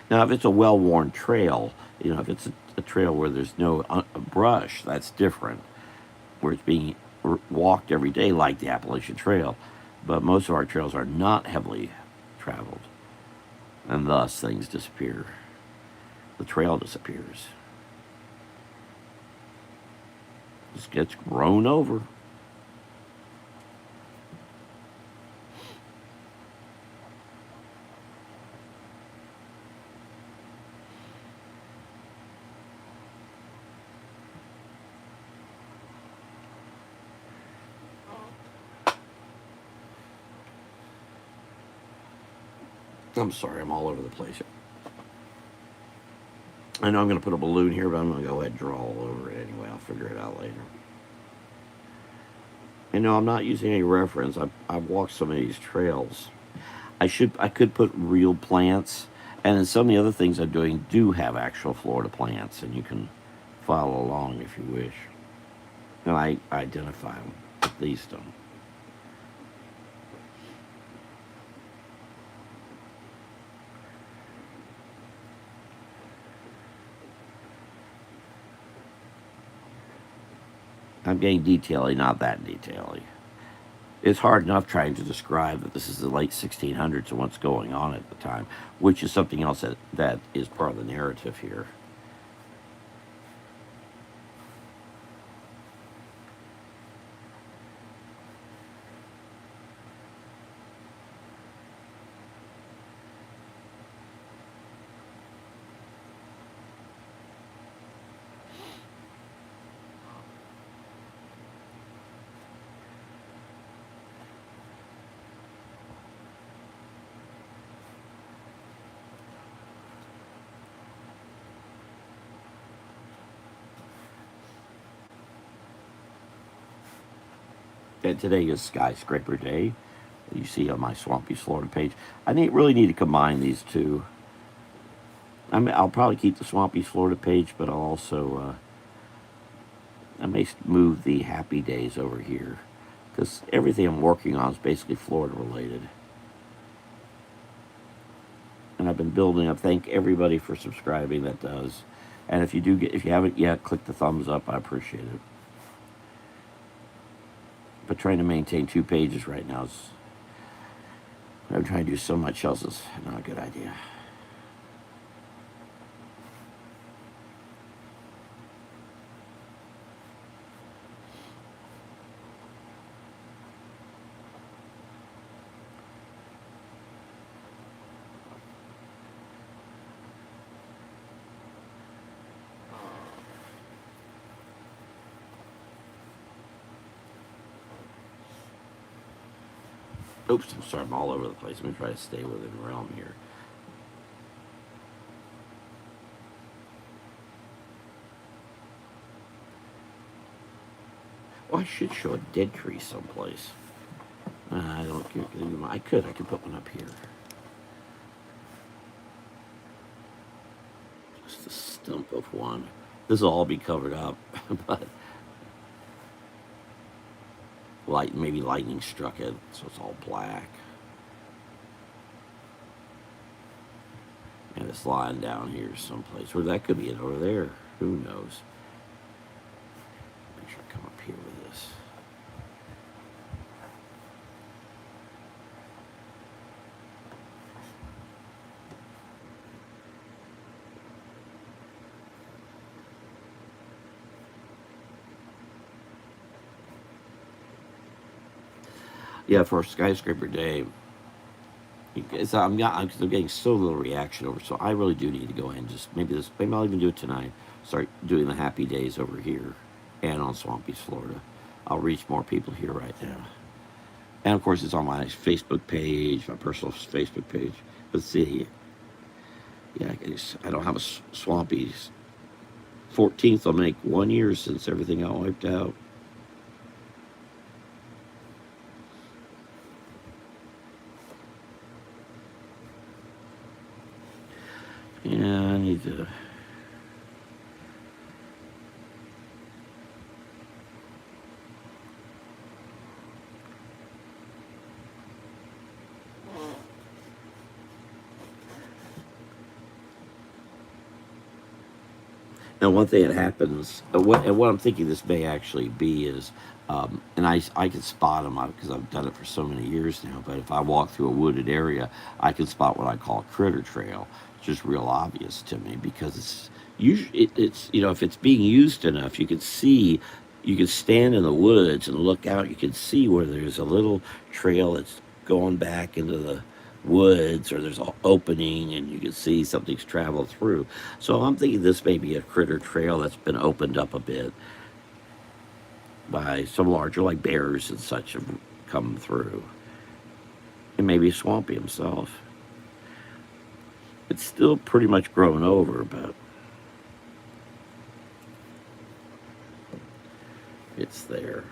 Speaker 1: Now, if it's a well-worn trail, if it's a trail where there's no brush, that's different. Where it's being walked every day, like the Appalachian Trail, but most of our trails are not heavily traveled, and thus things disappear. The trail disappears. It gets grown over. I'm sorry, I'm all over the place. I know I'm going to put a balloon here, but I'm going to go ahead and draw all over it anyway. I'll figure it out later. And no, I'm not using any reference. I've walked some of these trails. I could put real plants, and then some of the other things I'm doing do have actual Florida plants, and you can follow along if you wish. And I identify them. These don't. I'm getting detaily, not that detaily. It's hard enough trying to describe that this is the late 1600s and what's going on at the time, which is something else that is part of the narrative here. And today is Skyscraper Day. You see on my Swampy Florida page. Really need to combine these two. I'll probably keep the Swampy Florida page, but I'll also I may move the Happy Days over here because everything I'm working on is basically Florida related. And I've been building up. Thank everybody for subscribing. That does. And if you haven't yet, click the thumbs up. I appreciate it. But trying to maintain 2 pages right now is, I'm trying to do so much else is not a good idea. Oops, I'm sorry, I'm all over the place. Let me try to stay within realm here. Well, I should show a dead tree someplace. I don't. I could put one up here. Just a stump of one. This will all be covered up, but maybe lightning struck it, so it's all black. And it's lying down here someplace. Or that could be it over there. Who knows? Make sure I come up here with this. Yeah, for a skyscraper day, I'm getting so little reaction over. So I really do need to go ahead and just maybe I'll even do it tonight. Start doing the happy days over here, and on Swampy's, Florida. I'll reach more people here right now. And of course, it's on my Facebook page, my personal Facebook page. Let's see. Yeah, I don't have a Swampy's. 14th will make 1 year since everything got wiped out. Yeah, I need to. Now, one thing that happens, what I'm thinking this may actually be is, and I can spot them because I've done it for so many years now. But if I walk through a wooded area, I can spot what I call a critter trail. It's just real obvious to me because it's usually it's if it's being used enough, you can see. You can stand in the woods and look out. You can see where there's a little trail that's going back into the woods, or there's an opening and you can see something's traveled through. So I'm thinking this may be a critter trail that's been opened up a bit by some larger, like bears and such, have come through. And maybe Swampy himself. It's still pretty much grown over, but it's there.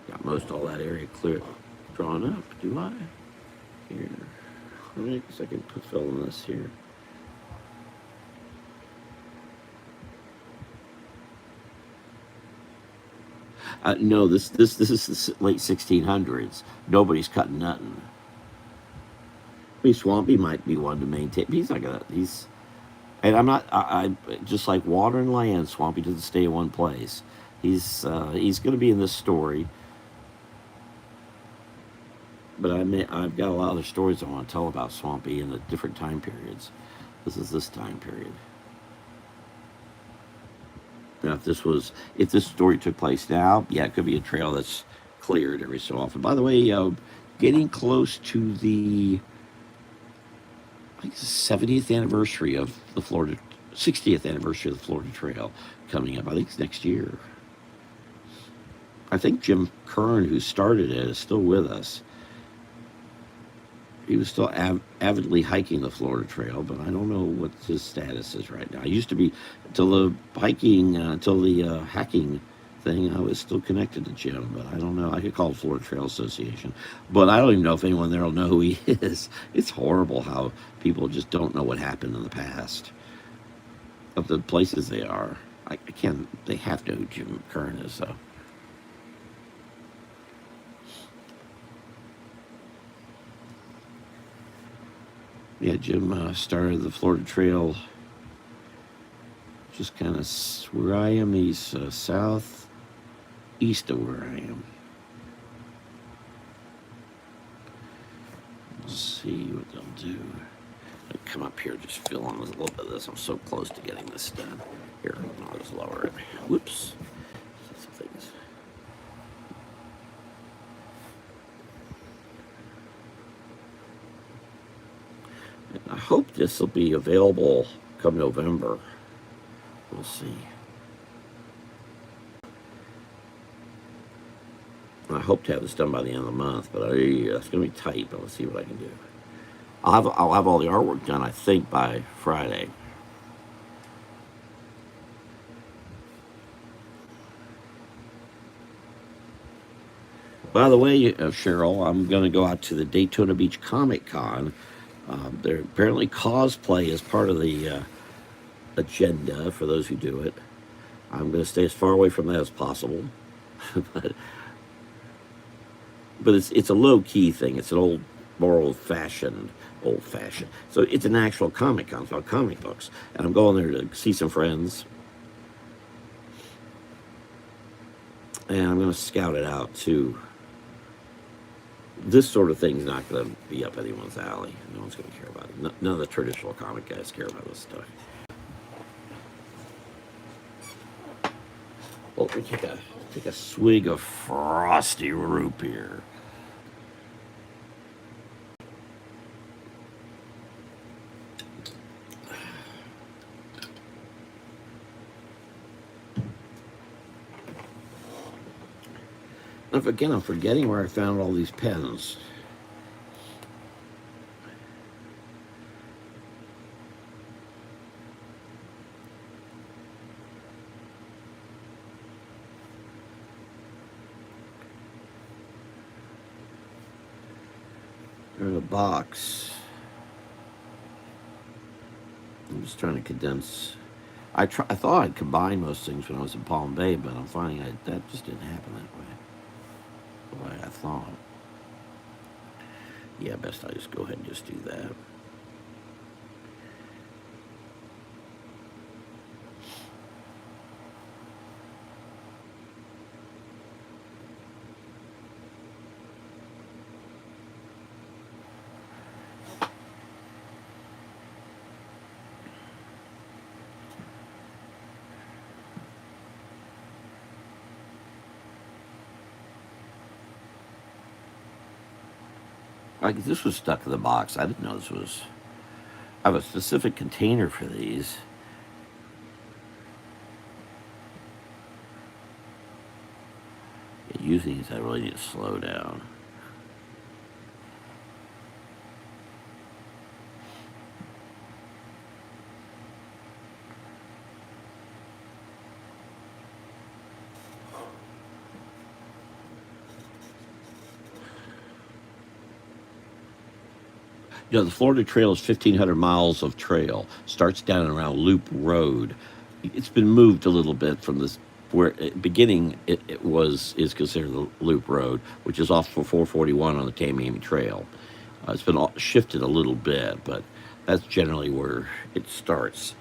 Speaker 1: Got most all that area clear, drawn up, do I? Here. Let me see if I can fill in this here. No, this is the late 1600s. Nobody's cutting nothing. I mean, Swampy might be one to maintain. He's not gonna. And I'm not. I just like water and land. Swampy doesn't stay in one place. He's going to be in this story. But I've got a lot of other stories I want to tell about Swampy in the different time periods. This is this time period. Now, if this story took place now, yeah, it could be a trail that's cleared every so often. By the way, getting close to the, I think, 70th anniversary of the 60th anniversary of the Florida Trail coming up. I think it's next year. I think Jim Kern, who started it, is still with us. He was still avidly hiking the Florida Trail, but I don't know what his status is right now. I used to be, until the hacking thing, I was still connected to Jim, but I don't know. I could call it Florida Trail Association, but I don't even know if anyone there will know who he is. It's horrible how people just don't know what happened in the past of the places they are. I can't. They have to know who Jim Kern is, though. Yeah, Jim started the Florida Trail just kind of where I am. He's southeast of where I am. Let's see what they'll do. I'll come up here, just fill in a little bit of this. I'm so close to getting this done. Here, I'll just lower it. Whoops. Some things. And I hope this will be available come November. We'll see. I hope to have this done by the end of the month, but it's going to be tight, but let's see what I can do. I'll have all the artwork done, I think, by Friday. By the way, Cheryl, I'm going to go out to the Daytona Beach Comic Con. There apparently cosplay is part of the agenda for those who do it. I'm going to stay as far away from that as possible, but it's a low key thing. It's an more old fashioned. So it's an actual Comic Con. It's about comic books, and I'm going there to see some friends, and I'm going to scout it out too. This sort of thing's not going to be up anyone's alley. No one's going to care about it. None of the traditional comic guys care about this stuff. Well, we take a swig of frosty root beer. Again, I'm forgetting where I found all these pens. They're in a box. I'm just trying to condense. I thought I'd combine most things when I was in Palm Bay, but I'm finding that just didn't happen that way. The way I thought. Yeah, best I just go ahead and just do that. Like, this was stuck in the box. I didn't know this was. I have a specific container for these. Using these, I really need to slow down. You know, the Florida Trail is 1,500 miles of trail. Starts down and around Loop Road. It's been moved a little bit from this where beginning it is considered the Loop Road, which is off for 441 on the Tamiami Trail. It's been shifted a little bit, but that's generally where it starts,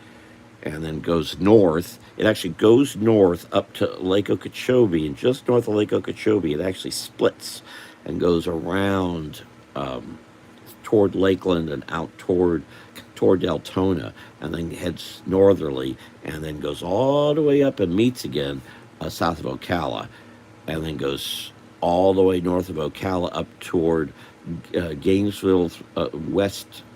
Speaker 1: and then goes north. It actually goes north up to Lake Okeechobee, and just north of Lake Okeechobee, it actually splits and goes around. Toward Lakeland and out toward Deltona, and then heads northerly, and then goes all the way up and meets again south of Ocala, and then goes all the way north of Ocala up toward Gainesville,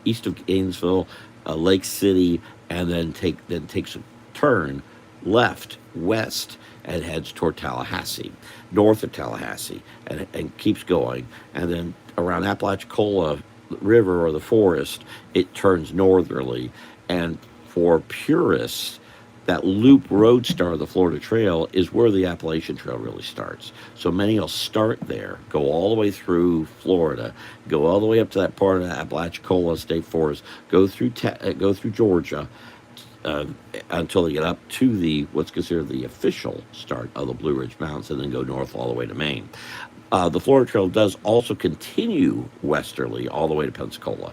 Speaker 1: east of Gainesville, Lake City, and then takes a turn left west and heads toward Tallahassee, north of Tallahassee, and keeps going, and then around Apalachicola River or the forest, it turns northerly. And for purists, that Loop Road start of the Florida Trail is where the Appalachian Trail really starts. So many will start there, go all the way through Florida, go all the way up to that part of the Apalachicola State Forest, go through Georgia, until they get up to what's considered the official start of the Blue Ridge Mountains, and then go north all the way to Maine. The Florida Trail does also continue westerly all the way to Pensacola.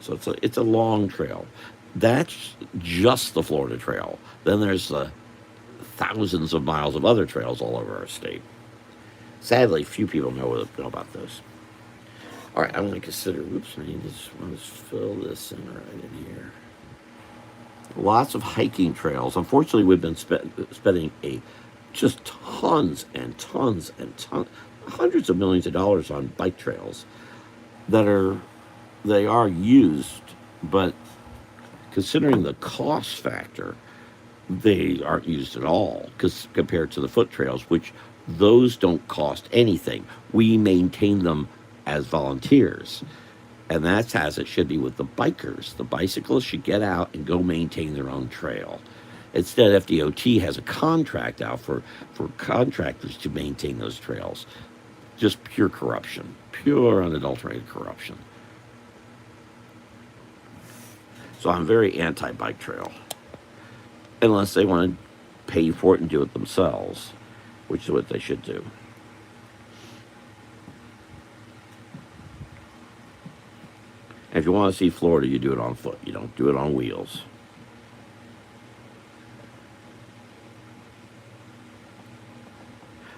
Speaker 1: So it's a long trail. That's just the Florida Trail. Then there's thousands of miles of other trails all over our state. Sadly, few people know about this. All right, I'm going to consider. Oops, I need to fill this in right in here. Lots of hiking trails. Unfortunately, we've been spending a just tons and tons and tons, hundreds of millions of dollars on bike trails that are used, but considering the cost factor, they aren't used at all because compared to the foot trails, which those don't cost anything. We maintain them as volunteers. And that's as it should be with the bikers. The bicyclists should get out and go maintain their own trail. Instead, FDOT has a contract out for contractors to maintain those trails. Just pure corruption, pure unadulterated corruption. So I'm very anti-bike trail, unless they want to pay for it and do it themselves, which is what they should do. And if you want to see Florida, you do it on foot. You don't do it on wheels.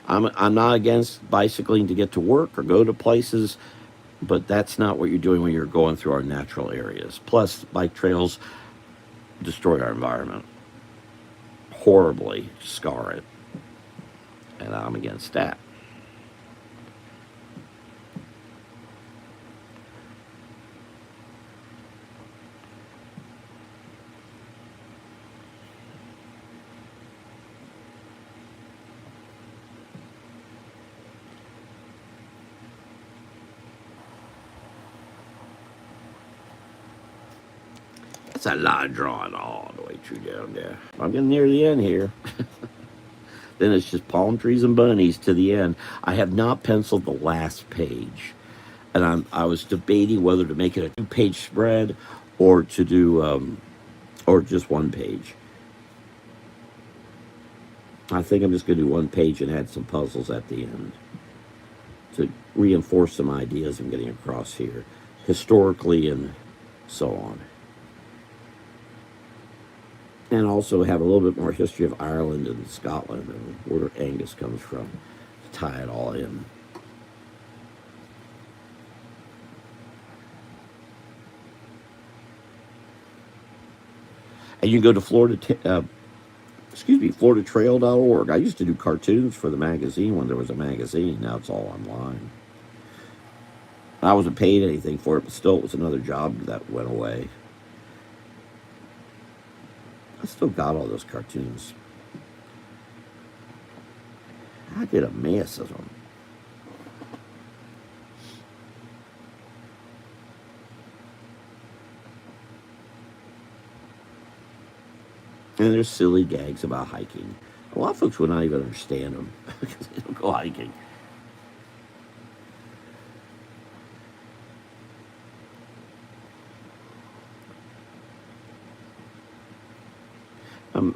Speaker 1: I'm not against bicycling to get to work or go to places, but that's not what you're doing when you're going through our natural areas. Plus, bike trails destroy our environment horribly, scar it, and I'm against that. That's a lot of drawing all the way through down there. I'm getting near the end here. Then it's just palm trees and bunnies to the end. I have not penciled the last page, and I was debating whether to make it a two-page spread or to do or just one page. I think I'm just going to do one page and add some puzzles at the end to reinforce some ideas I'm getting across here, historically and so on. And also have a little bit more history of Ireland and Scotland and where Angus comes from to tie it all in. And you can go to FloridaTrail.org. I used to do cartoons for the magazine when there was a magazine. Now it's all online. I wasn't paid anything for it, but still, it was another job that went away. I still got all those cartoons. I did a mess of them. And there's silly gags about hiking. A lot of folks would not even understand them because they don't go hiking.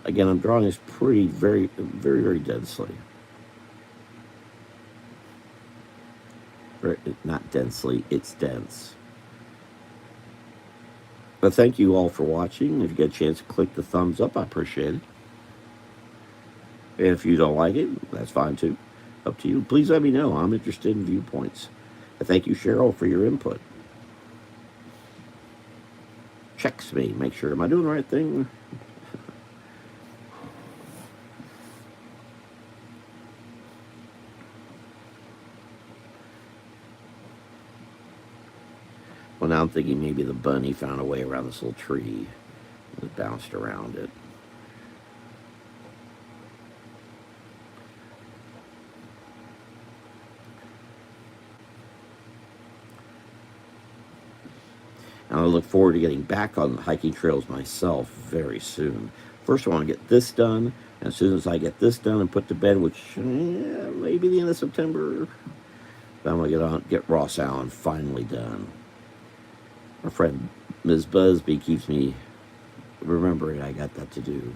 Speaker 1: Again, I'm drawing this very, very, very densely. Not densely, it's dense. But thank you all for watching. If you get a chance to click the thumbs up, I appreciate it. And if you don't like it, that's fine too. Up to you. Please let me know. I'm interested in viewpoints. And thank you, Cheryl, for your input. Checks me. Make sure, am I doing the right thing? Well, now I'm thinking maybe the bunny found a way around this little tree and it bounced around it. And I look forward to getting back on hiking trails myself very soon. First, I want to get this done. And as soon as I get this done and put to bed, which maybe the end of September, then I'm going to get Ross Allen finally done. My friend Ms. Busby keeps me remembering I got that to do.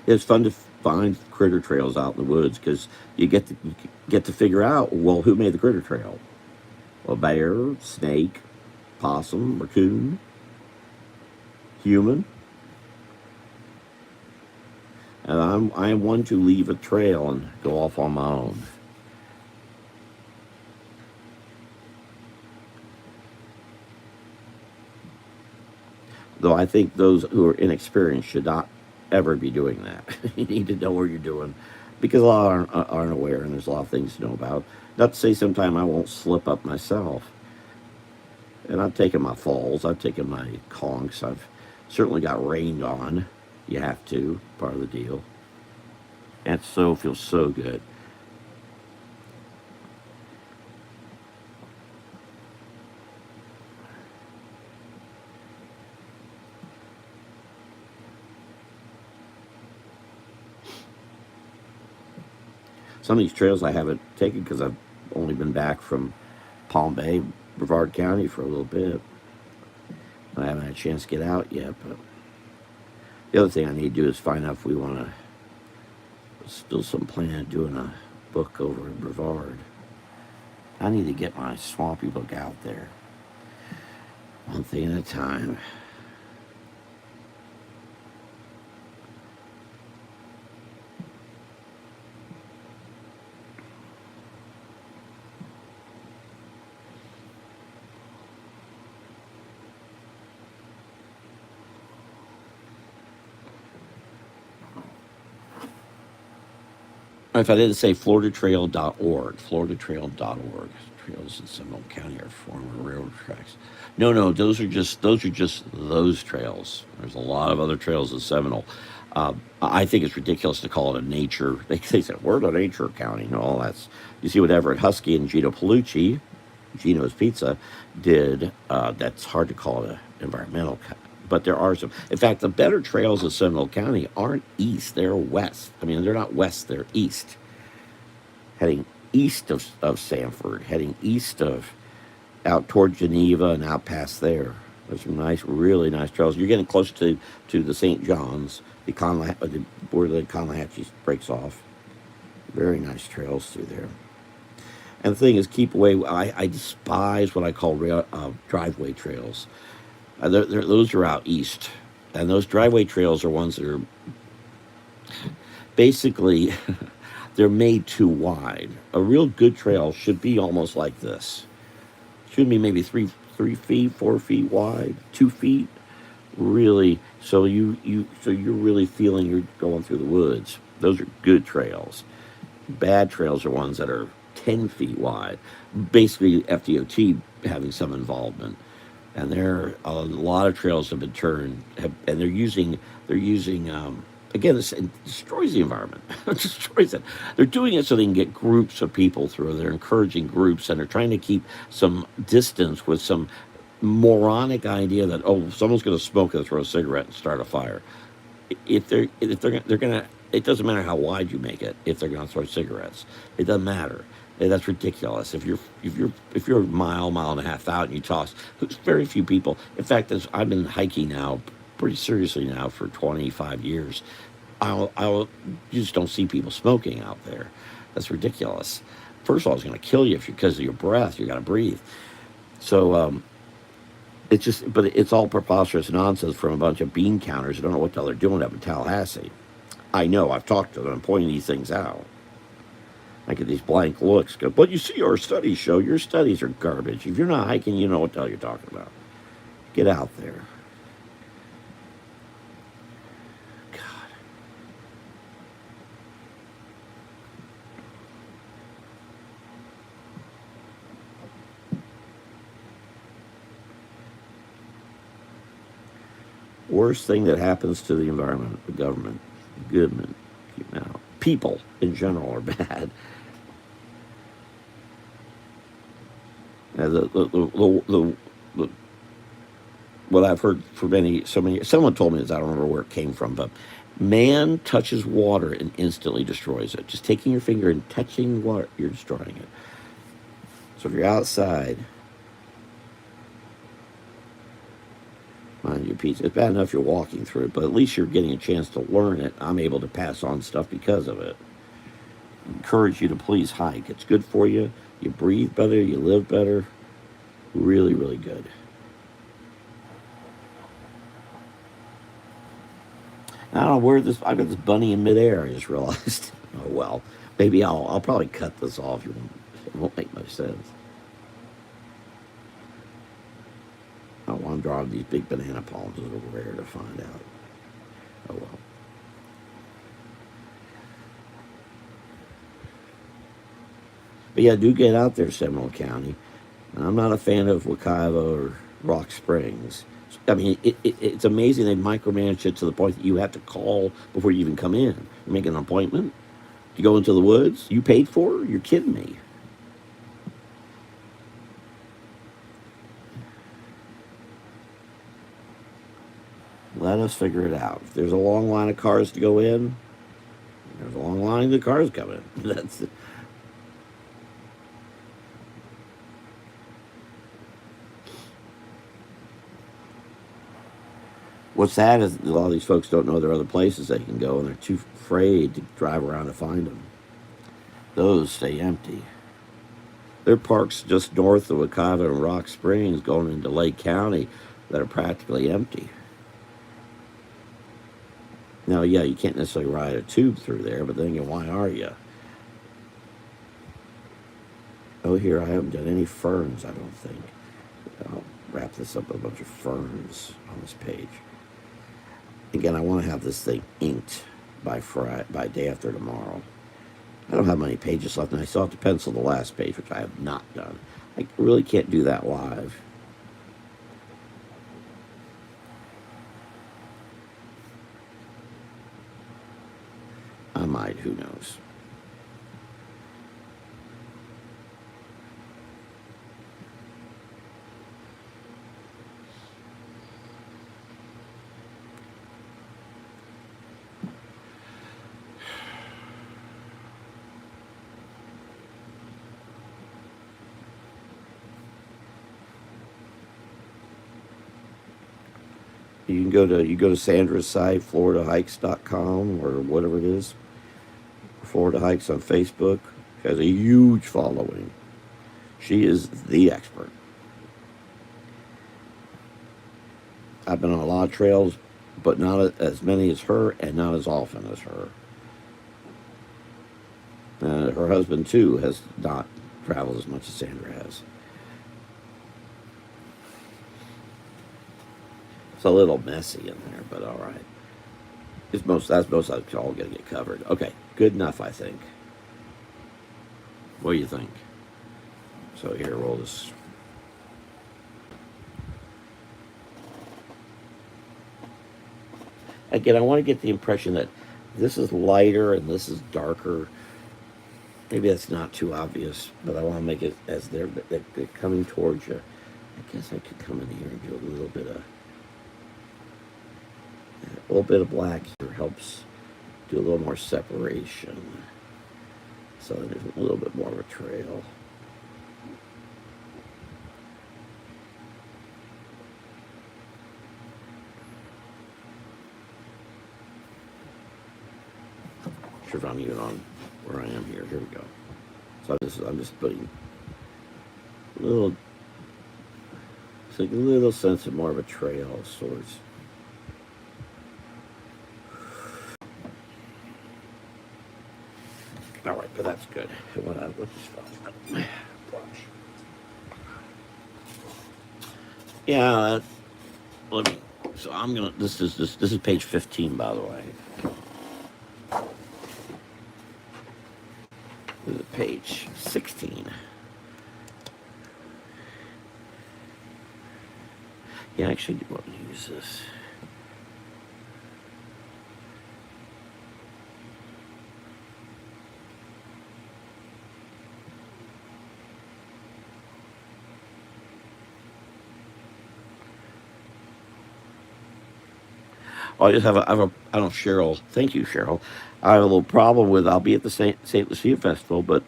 Speaker 1: It's fun to find critter trails out in the woods because you get to figure out, well, who made the critter trail? A bear, snake, possum, raccoon, human. And I'm one to leave a trail and go off on my own. Though I think those who are inexperienced should not ever be doing that. You need to know what you're doing because a lot aren't aware, and there's a lot of things to know about. Not to say sometime I won't slip up myself. And I've taken my falls, I've taken my conks, I've certainly got rained on. You have to, part of the deal. And so feels so good. Some of these trails I haven't taken because I've only been back from Palm Bay, Brevard County for a little bit. And I haven't had a chance to get out yet. But the other thing I need to do is find out if we want to. Still some plan of doing a book over in Brevard. I need to get my swampy book out there. One thing at a time. If I didn't say floridatrail.org, floridatrail.org. Trails in Seminole County are former railroad tracks. No, no, those are just those trails. There's a lot of other trails in Seminole. I think it's ridiculous to call it a nature. They said we're a nature county. No, that's you see what Everett Husky and Gino Palucci, Gino's Pizza, did. That's hard to call it an environmental. But there are some. In fact, the better trails of Seminole County aren't east; they're west. I mean, they're not west; they're east, heading east of Sanford, heading east of out toward Geneva and out past there. There's some nice, really nice trails. You're getting close to the St. John's, where the Conlahatchee breaks off. Very nice trails through there. And the thing is, keep away. I despise what I call driveway trails. Those are out east, and those driveway trails are ones that are basically they're made too wide. A real good trail should be almost like this. Should be maybe 3 feet, 4 feet wide, 2 feet. Really, so you're really feeling you're going through the woods. Those are good trails. Bad trails are ones that are 10 feet wide. Basically, FDOT having some involvement, and there a lot of trails have been turned, and they're using again, it destroys the environment. It destroys it. They're doing it so they can get groups of people through. They're encouraging groups, and they're trying to keep some distance with some moronic idea that someone's going to smoke and throw a cigarette and start a fire. If they're going to, it doesn't matter how wide you make it. If they're going to throw cigarettes, it doesn't matter. That's ridiculous. If you're a mile and a half out and you toss, there's very few people. In fact, I've been hiking now pretty seriously now for 25 years. You just don't see people smoking out there. That's ridiculous. First of all, it's going to kill you because of your breath. You got to breathe. So but it's all preposterous nonsense from a bunch of bean counters who don't know what the hell they're doing up in Tallahassee. I know. I've talked to them. I'm pointing these things out. I get these blank looks. Go, but you see, our studies show your studies are garbage. If you're not hiking, you know what the hell you're talking about. Get out there. God. Worst thing that happens to the environment, the government, goodman, now, people in general are bad. The what I've heard for so many, someone told me this, I don't remember where it came from, but man touches water and instantly destroys it. Just taking your finger and touching water, you're destroying it. So if you're outside, mind you, repeats. It's bad enough you're walking through it, but at least you're getting a chance to learn it. I'm able to pass on stuff because of it. Encourage you to please hike. It's good for you. You breathe better. You live better. Really, really good. I don't know where this. I've got this bunny in midair. I just realized. Oh well, maybe I'll probably cut this off. It won't make much sense. Oh, I'm drawing these big banana palms. It's a little rare to find out. Oh well. But yeah, do get out there, Seminole County. I'm not a fan of Wekiva or Rock Springs. I mean, it's amazing they micromanage it to the point that you have to call before you even come in. You make an appointment. You go into the woods. You paid for it? You're kidding me. Let us figure it out. If there's a long line of cars to go in, there's a long line of cars coming. That's it. What's sad is a lot of these folks don't know there are other places they can go, and they're too afraid to drive around to find them. Those stay empty. There are parks just north of Wekiva and Rock Springs going into Lake County that are practically empty. Now, yeah, you can't necessarily ride a tube through there, but then again, why are you? Oh, here, I haven't done any ferns, I don't think. I'll wrap this up with a bunch of ferns on this page. Again, I want to have this thing inked by day after tomorrow. I don't have many pages left, and I still have to pencil the last page, which I have not done. I really can't do that live. I might, who knows. You go to Sandra's site, floridahikes.com or whatever it is. Florida Hikes on Facebook. She has a huge following. She is the expert. I've been on a lot of trails, but not as many as her and not as often as her. Her husband, too, has not traveled as much as Sandra has. It's a little messy in there, but all right. That's most of it's all going to get covered. Okay, good enough, I think. What do you think? So here, we'll just... Again, I want to get the impression that this is lighter and this is darker. Maybe that's not too obvious, but I want to make it as they're coming towards you. I guess I could come in here and do a little bit of black here helps do a little more separation. So there's a little bit more of a trail. Sure if I'm even on where I am here. Here we go. So I'm just putting a little, it's like a little sense of more of a trail of sorts. All right, but that's good. Yeah, let me. So I'm gonna. This is page 15, by the way. This is page 16. Yeah, I actually do want to use this. I just have I don't know, Cheryl. Thank you, Cheryl. I have a little problem with. I'll be at the St. Lucia Festival, but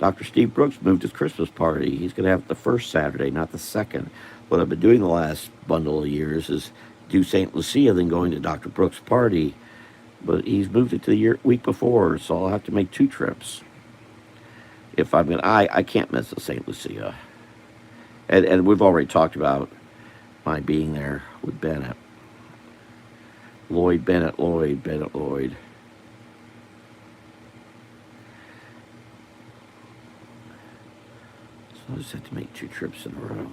Speaker 1: Dr. Steve Brooks moved his Christmas party. He's going to have it the first Saturday, not the second. What I've been doing the last bundle of years is do St. Lucia, then going to Dr. Brooks' party. But he's moved it to the week before, so I'll have to make 2 trips. If I'm going to, I can't miss the St. Lucia. And we've already talked about my being there with Bennett. Lloyd, Bennett, Lloyd, Bennett, Lloyd. So I just have to make 2 trips in a row.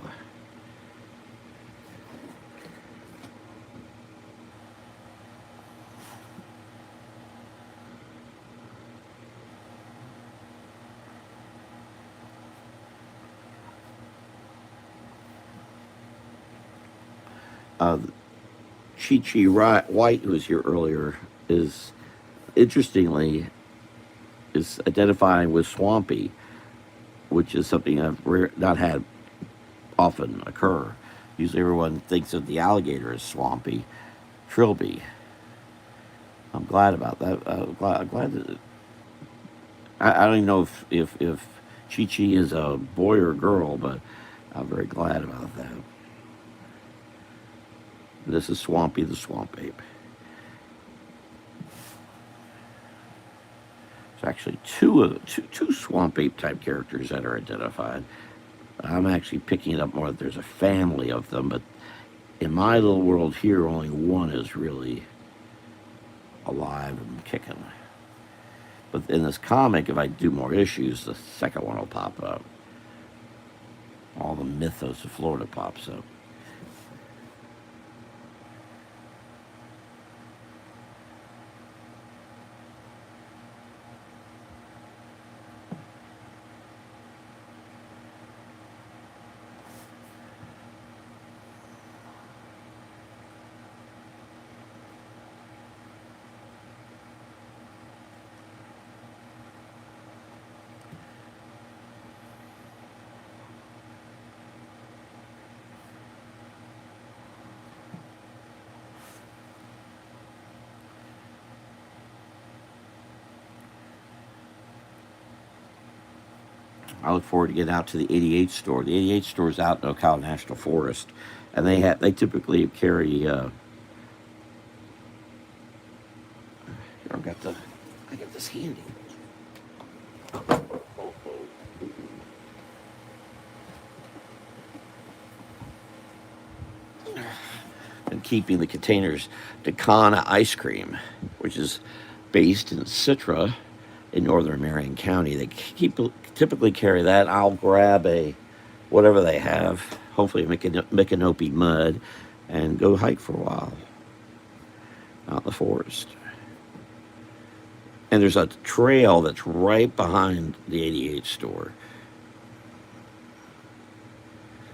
Speaker 1: Uh, Chi Chi White, who was here earlier, is interestingly is identifying with Swampy, which is something I've not had often occur. Usually, everyone thinks of the alligator as Swampy, Trilby. I'm glad about that. Glad that I don't even know if Chi Chi is a boy or a girl, but I'm very glad about that. This is Swampy the Swamp Ape. There's actually two Swamp Ape type characters that are identified. I'm actually picking it up more that there's a family of them, but in my little world here, only one is really alive and kicking. But in this comic, if I do more issues, the second one will pop up. All the mythos of Florida pops up. I look forward to getting out to the 88 store. The 88 store is out in Ocala National Forest, and they typically carry. Here I got this handy. And keeping the containers Decana ice cream, which is based in Citra in northern Marion County. They typically carry that. I'll grab a whatever they have, hopefully a Micanopy mud, and go hike for a while out in the forest. And there's a trail that's right behind the 88 store.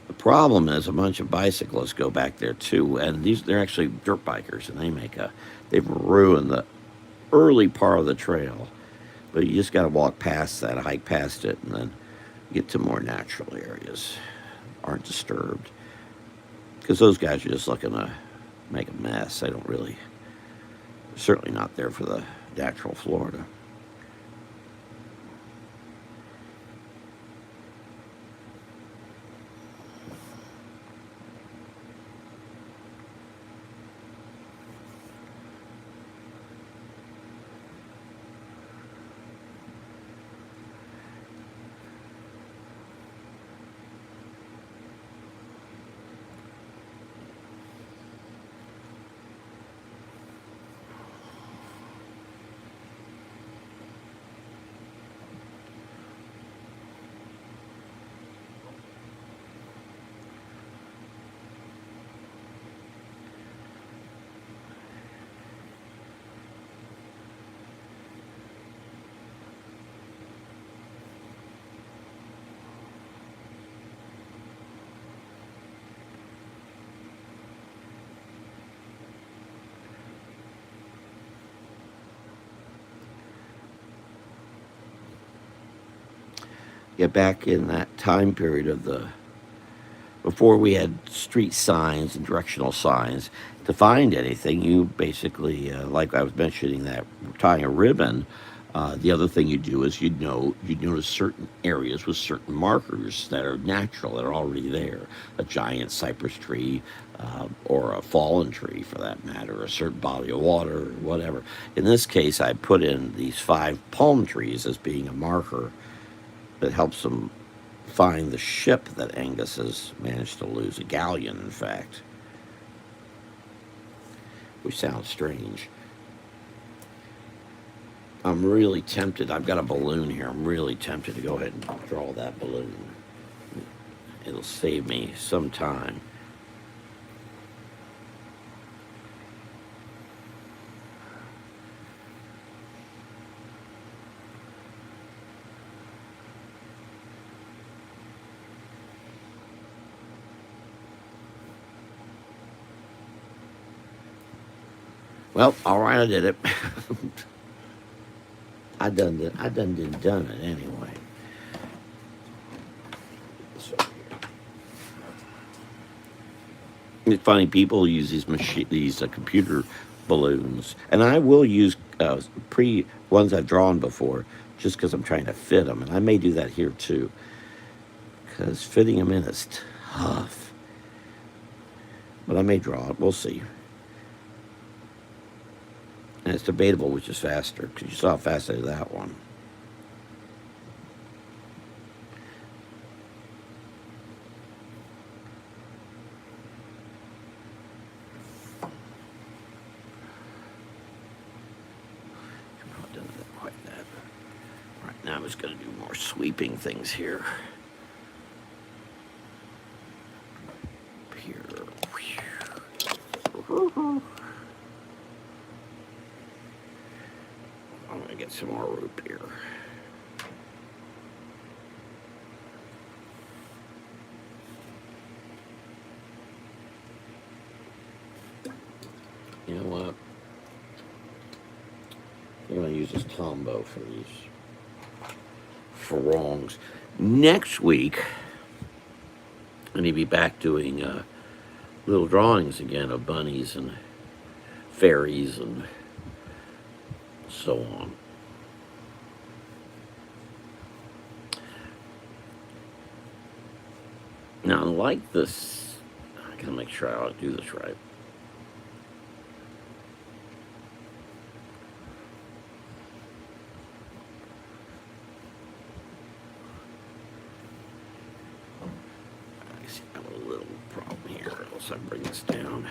Speaker 1: The problem is a bunch of bicyclists go back there too, and they're actually dirt bikers, and they've ruined the early part of the trail. But you just got to walk past that, hike past it, and then get to more natural areas, aren't disturbed. Because those guys are just looking to make a mess. They don't really, certainly not there for the natural Florida. Yeah, back in that time period before we had street signs and directional signs, to find anything, you basically, like I was mentioning, that tying a ribbon, The other thing you do is you'd notice certain areas with certain markers that are natural, that are already there. A giant cypress tree, or a fallen tree for that matter, a certain body of water, or whatever. In this case, I put in these 5 palm trees as being a marker that helps them find the ship that Angus has managed to lose, a galleon, in fact, which sounds strange. I'm really tempted. I've got a balloon here. I'm really tempted to go ahead and draw that balloon. It'll save me some time. Well, all right, I did it. I done it anyway. So, it's funny, people use these computer balloons, and I will use pre ones I've drawn before, just because I'm trying to fit them, and I may do that here too, because fitting them in is tough. But I may draw it. We'll see. And it's debatable which is faster, because you saw how fast I did that one. Probably done it quite that. Right now I'm just going to do more sweeping things here. Here. I'm going to get some more rope here. You know what? I'm going to use this Tombow for these wrongs. Next week, I need to be back doing little drawings again of bunnies and fairies and so on. Now, like this, I gotta make sure I do this right. I see I have a little problem here, else I bring this down.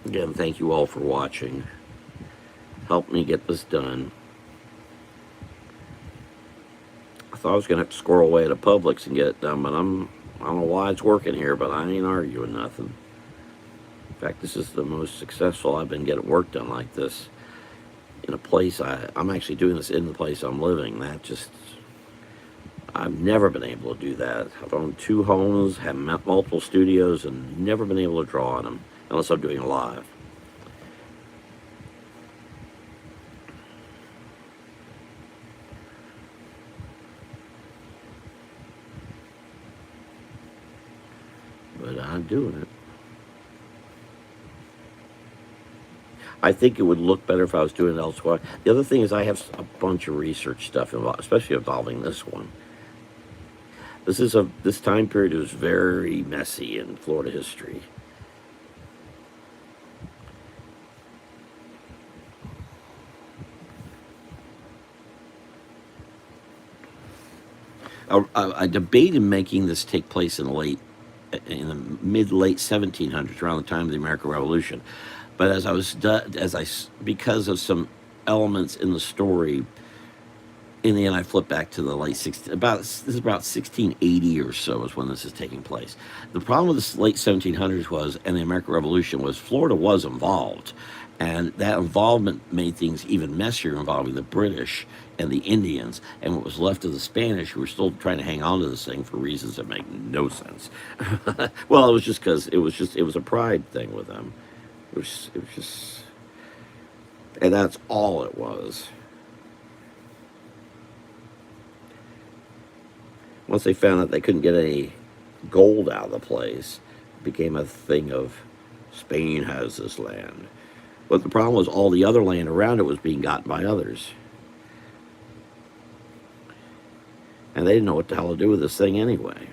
Speaker 1: Again, thank you all for watching. Help me get this done. I thought I was gonna have to squirrel away at a Publix and get it done, but I don't know why it's working here, but I ain't arguing nothing. In fact, this is the most successful I've been getting work done like this in a place. I'm actually doing this in the place I'm living. I've never been able to do that. I've owned 2 homes, had multiple studios, and never been able to draw on them unless I'm doing live. But I'm doing it. I think it would look better if I was doing it elsewhere. The other thing is I have a bunch of research stuff involved, especially involving this one. This time period is very messy in Florida history. I debated making this take place in the mid-late 1700s, around the time of the American Revolution. But because of some elements in the story, in the end, I flipped back to the late 16. This is about 1680 or so is when this is taking place. The problem with the late 1700s and the American Revolution was Florida was involved, and that involvement made things even messier, involving the British and the Indians, and what was left of the Spanish, who were still trying to hang on to this thing for reasons that make no sense. Well, it was just because it was a pride thing with them. It was just, and that's all it was. Once they found out they couldn't get any gold out of the place, it became a thing of Spain has this land. But the problem was all the other land around it was being gotten by others. And they didn't know what the hell to do with this thing anyway.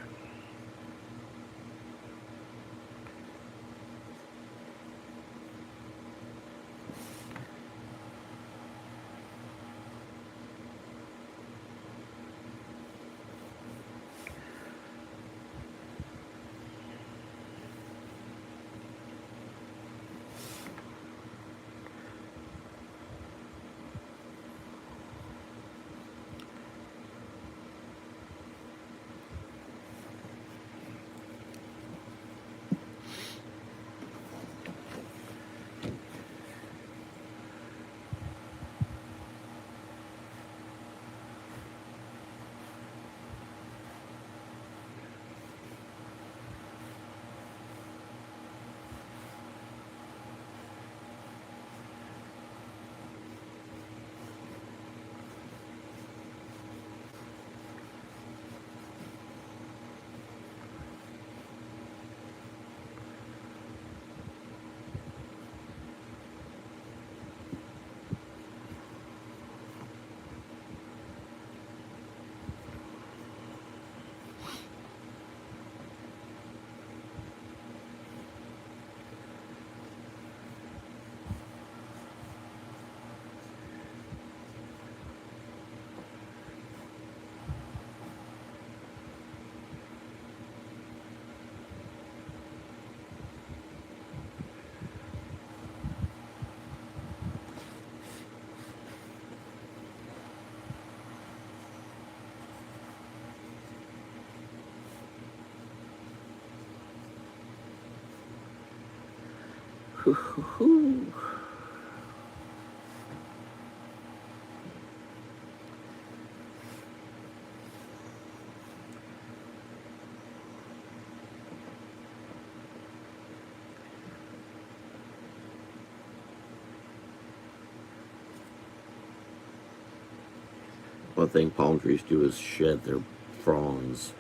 Speaker 1: One thing palm trees do is shed their fronds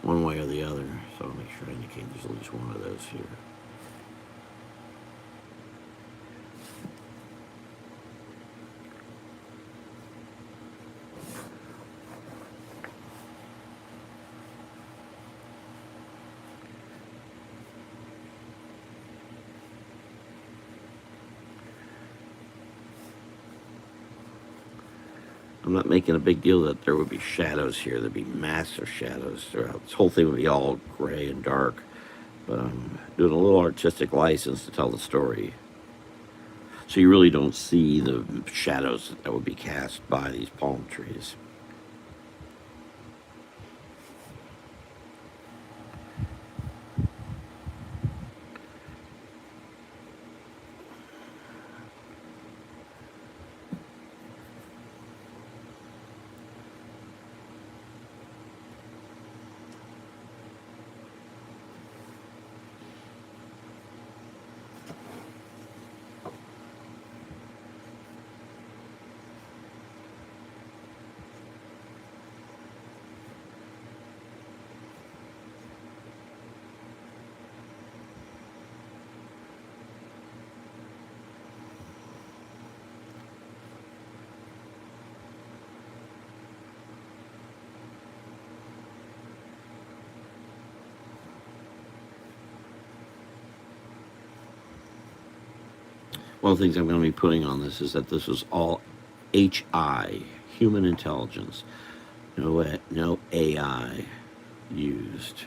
Speaker 1: one way or the other. So I'll make sure I indicate there's at least one of those here. I'm not making a big deal that there would be shadows here. There'd be massive shadows throughout. This whole thing would be all gray and dark. But I'm doing a little artistic license to tell the story. So you really don't see the shadows that would be cast by these palm trees. One of the things I'm going to be putting on this is that this is all HI, human intelligence. No AI used.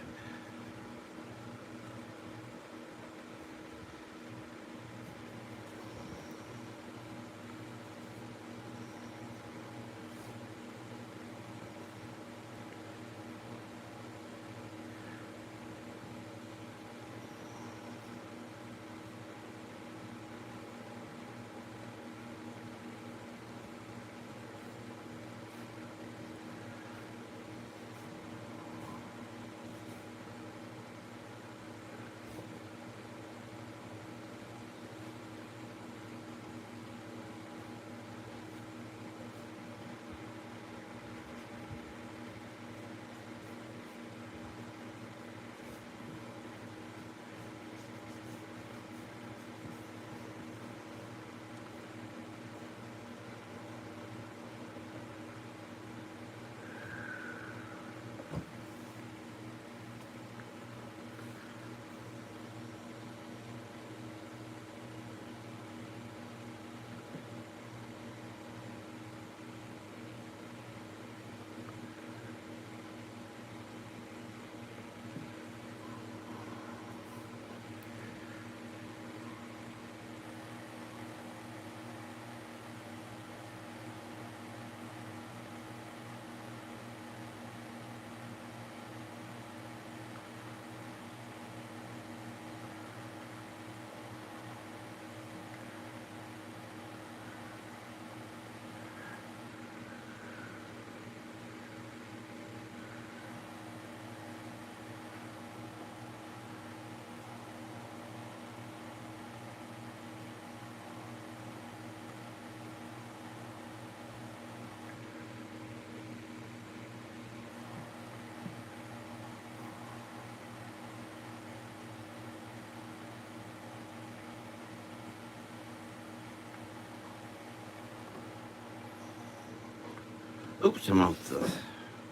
Speaker 1: Oops, I'm off the.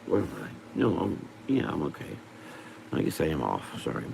Speaker 1: Where am I? No, yeah, I'm okay. I can say I'm off. Sorry.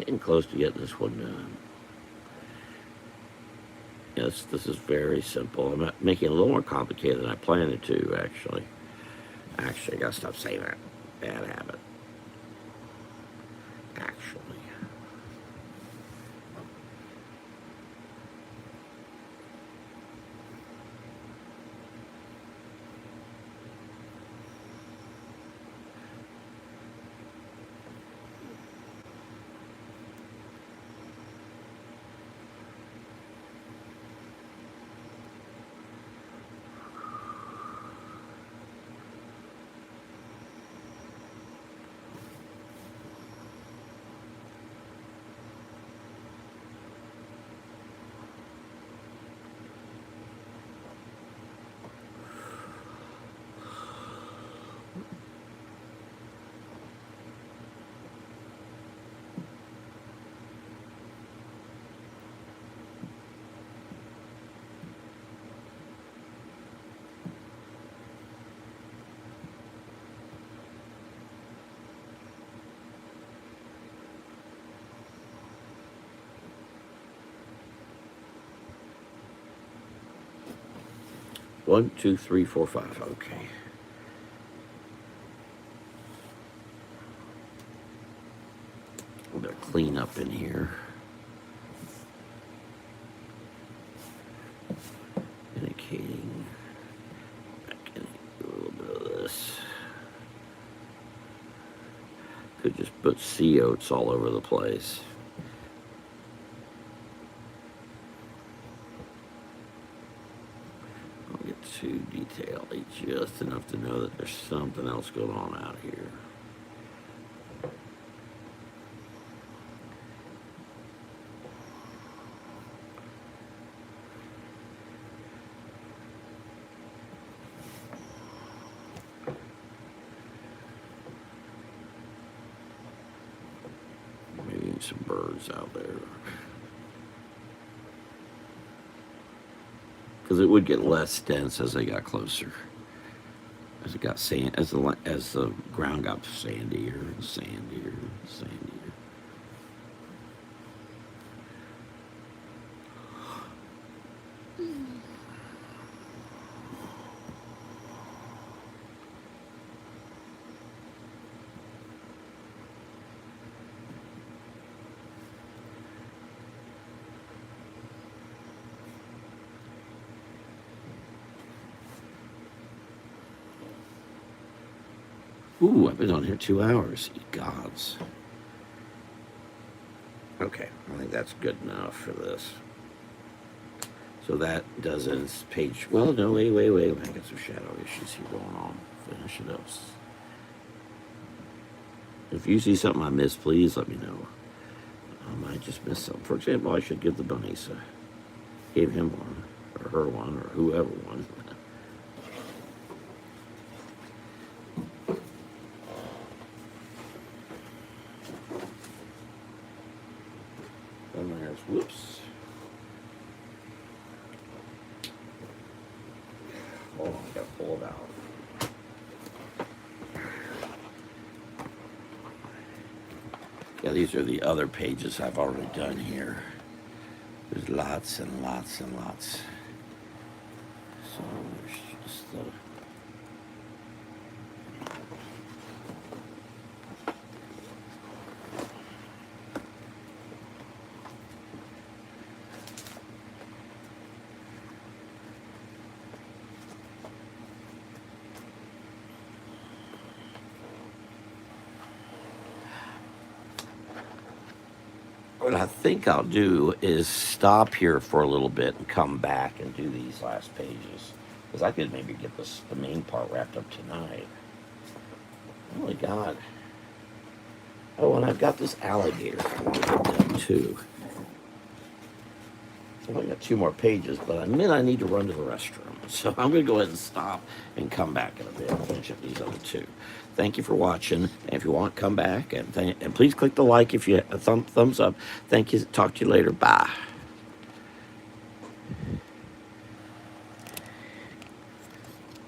Speaker 1: Getting close to getting this one done. Yes, this is very simple. I'm making it a little more complicated than I planned it to, actually. Actually, I gotta stop saying that. Bad habit. Actually. One, two, three, four, five. Okay. A bit of clean up in here. Indicating. Back in a little bit of this. Could just put sea oats all over the place. Don't get too detailed. Just enough to know that there's something else going on out here. Maybe some birds out there. Because it would get less dense as they got closer. As it got sand, as the ground got sandier and sandier and sandier. Ooh, I've been on here 2 hours. Ye gods. Okay, I think that's good enough for this. So that does it. It's page. Well, no, wait. I got some shadow issues here going on. Finish it up. If you see something I missed, please let me know. I might just miss something. For example, I should give the bunnies. Gave him one, or her one, or whoever one. Then there's whoops. Hold on, I gotta pull it out. Yeah, these are the other pages I've already done here. There's lots and lots and lots. So there's just the... What I think I'll do is stop here for a little bit and come back and do these last pages. Because I could maybe get the main part wrapped up tonight. Oh my God. Oh, and I've got this alligator I want to get done too. I've only got 2 more pages, but I need to run to the restroom. So I'm going to go ahead and stop and come back in a bit and finish up these other 2. Thank you for watching. And if you want, come back. And please click the like if you thumbs up. Thank you. Talk to you later. Bye.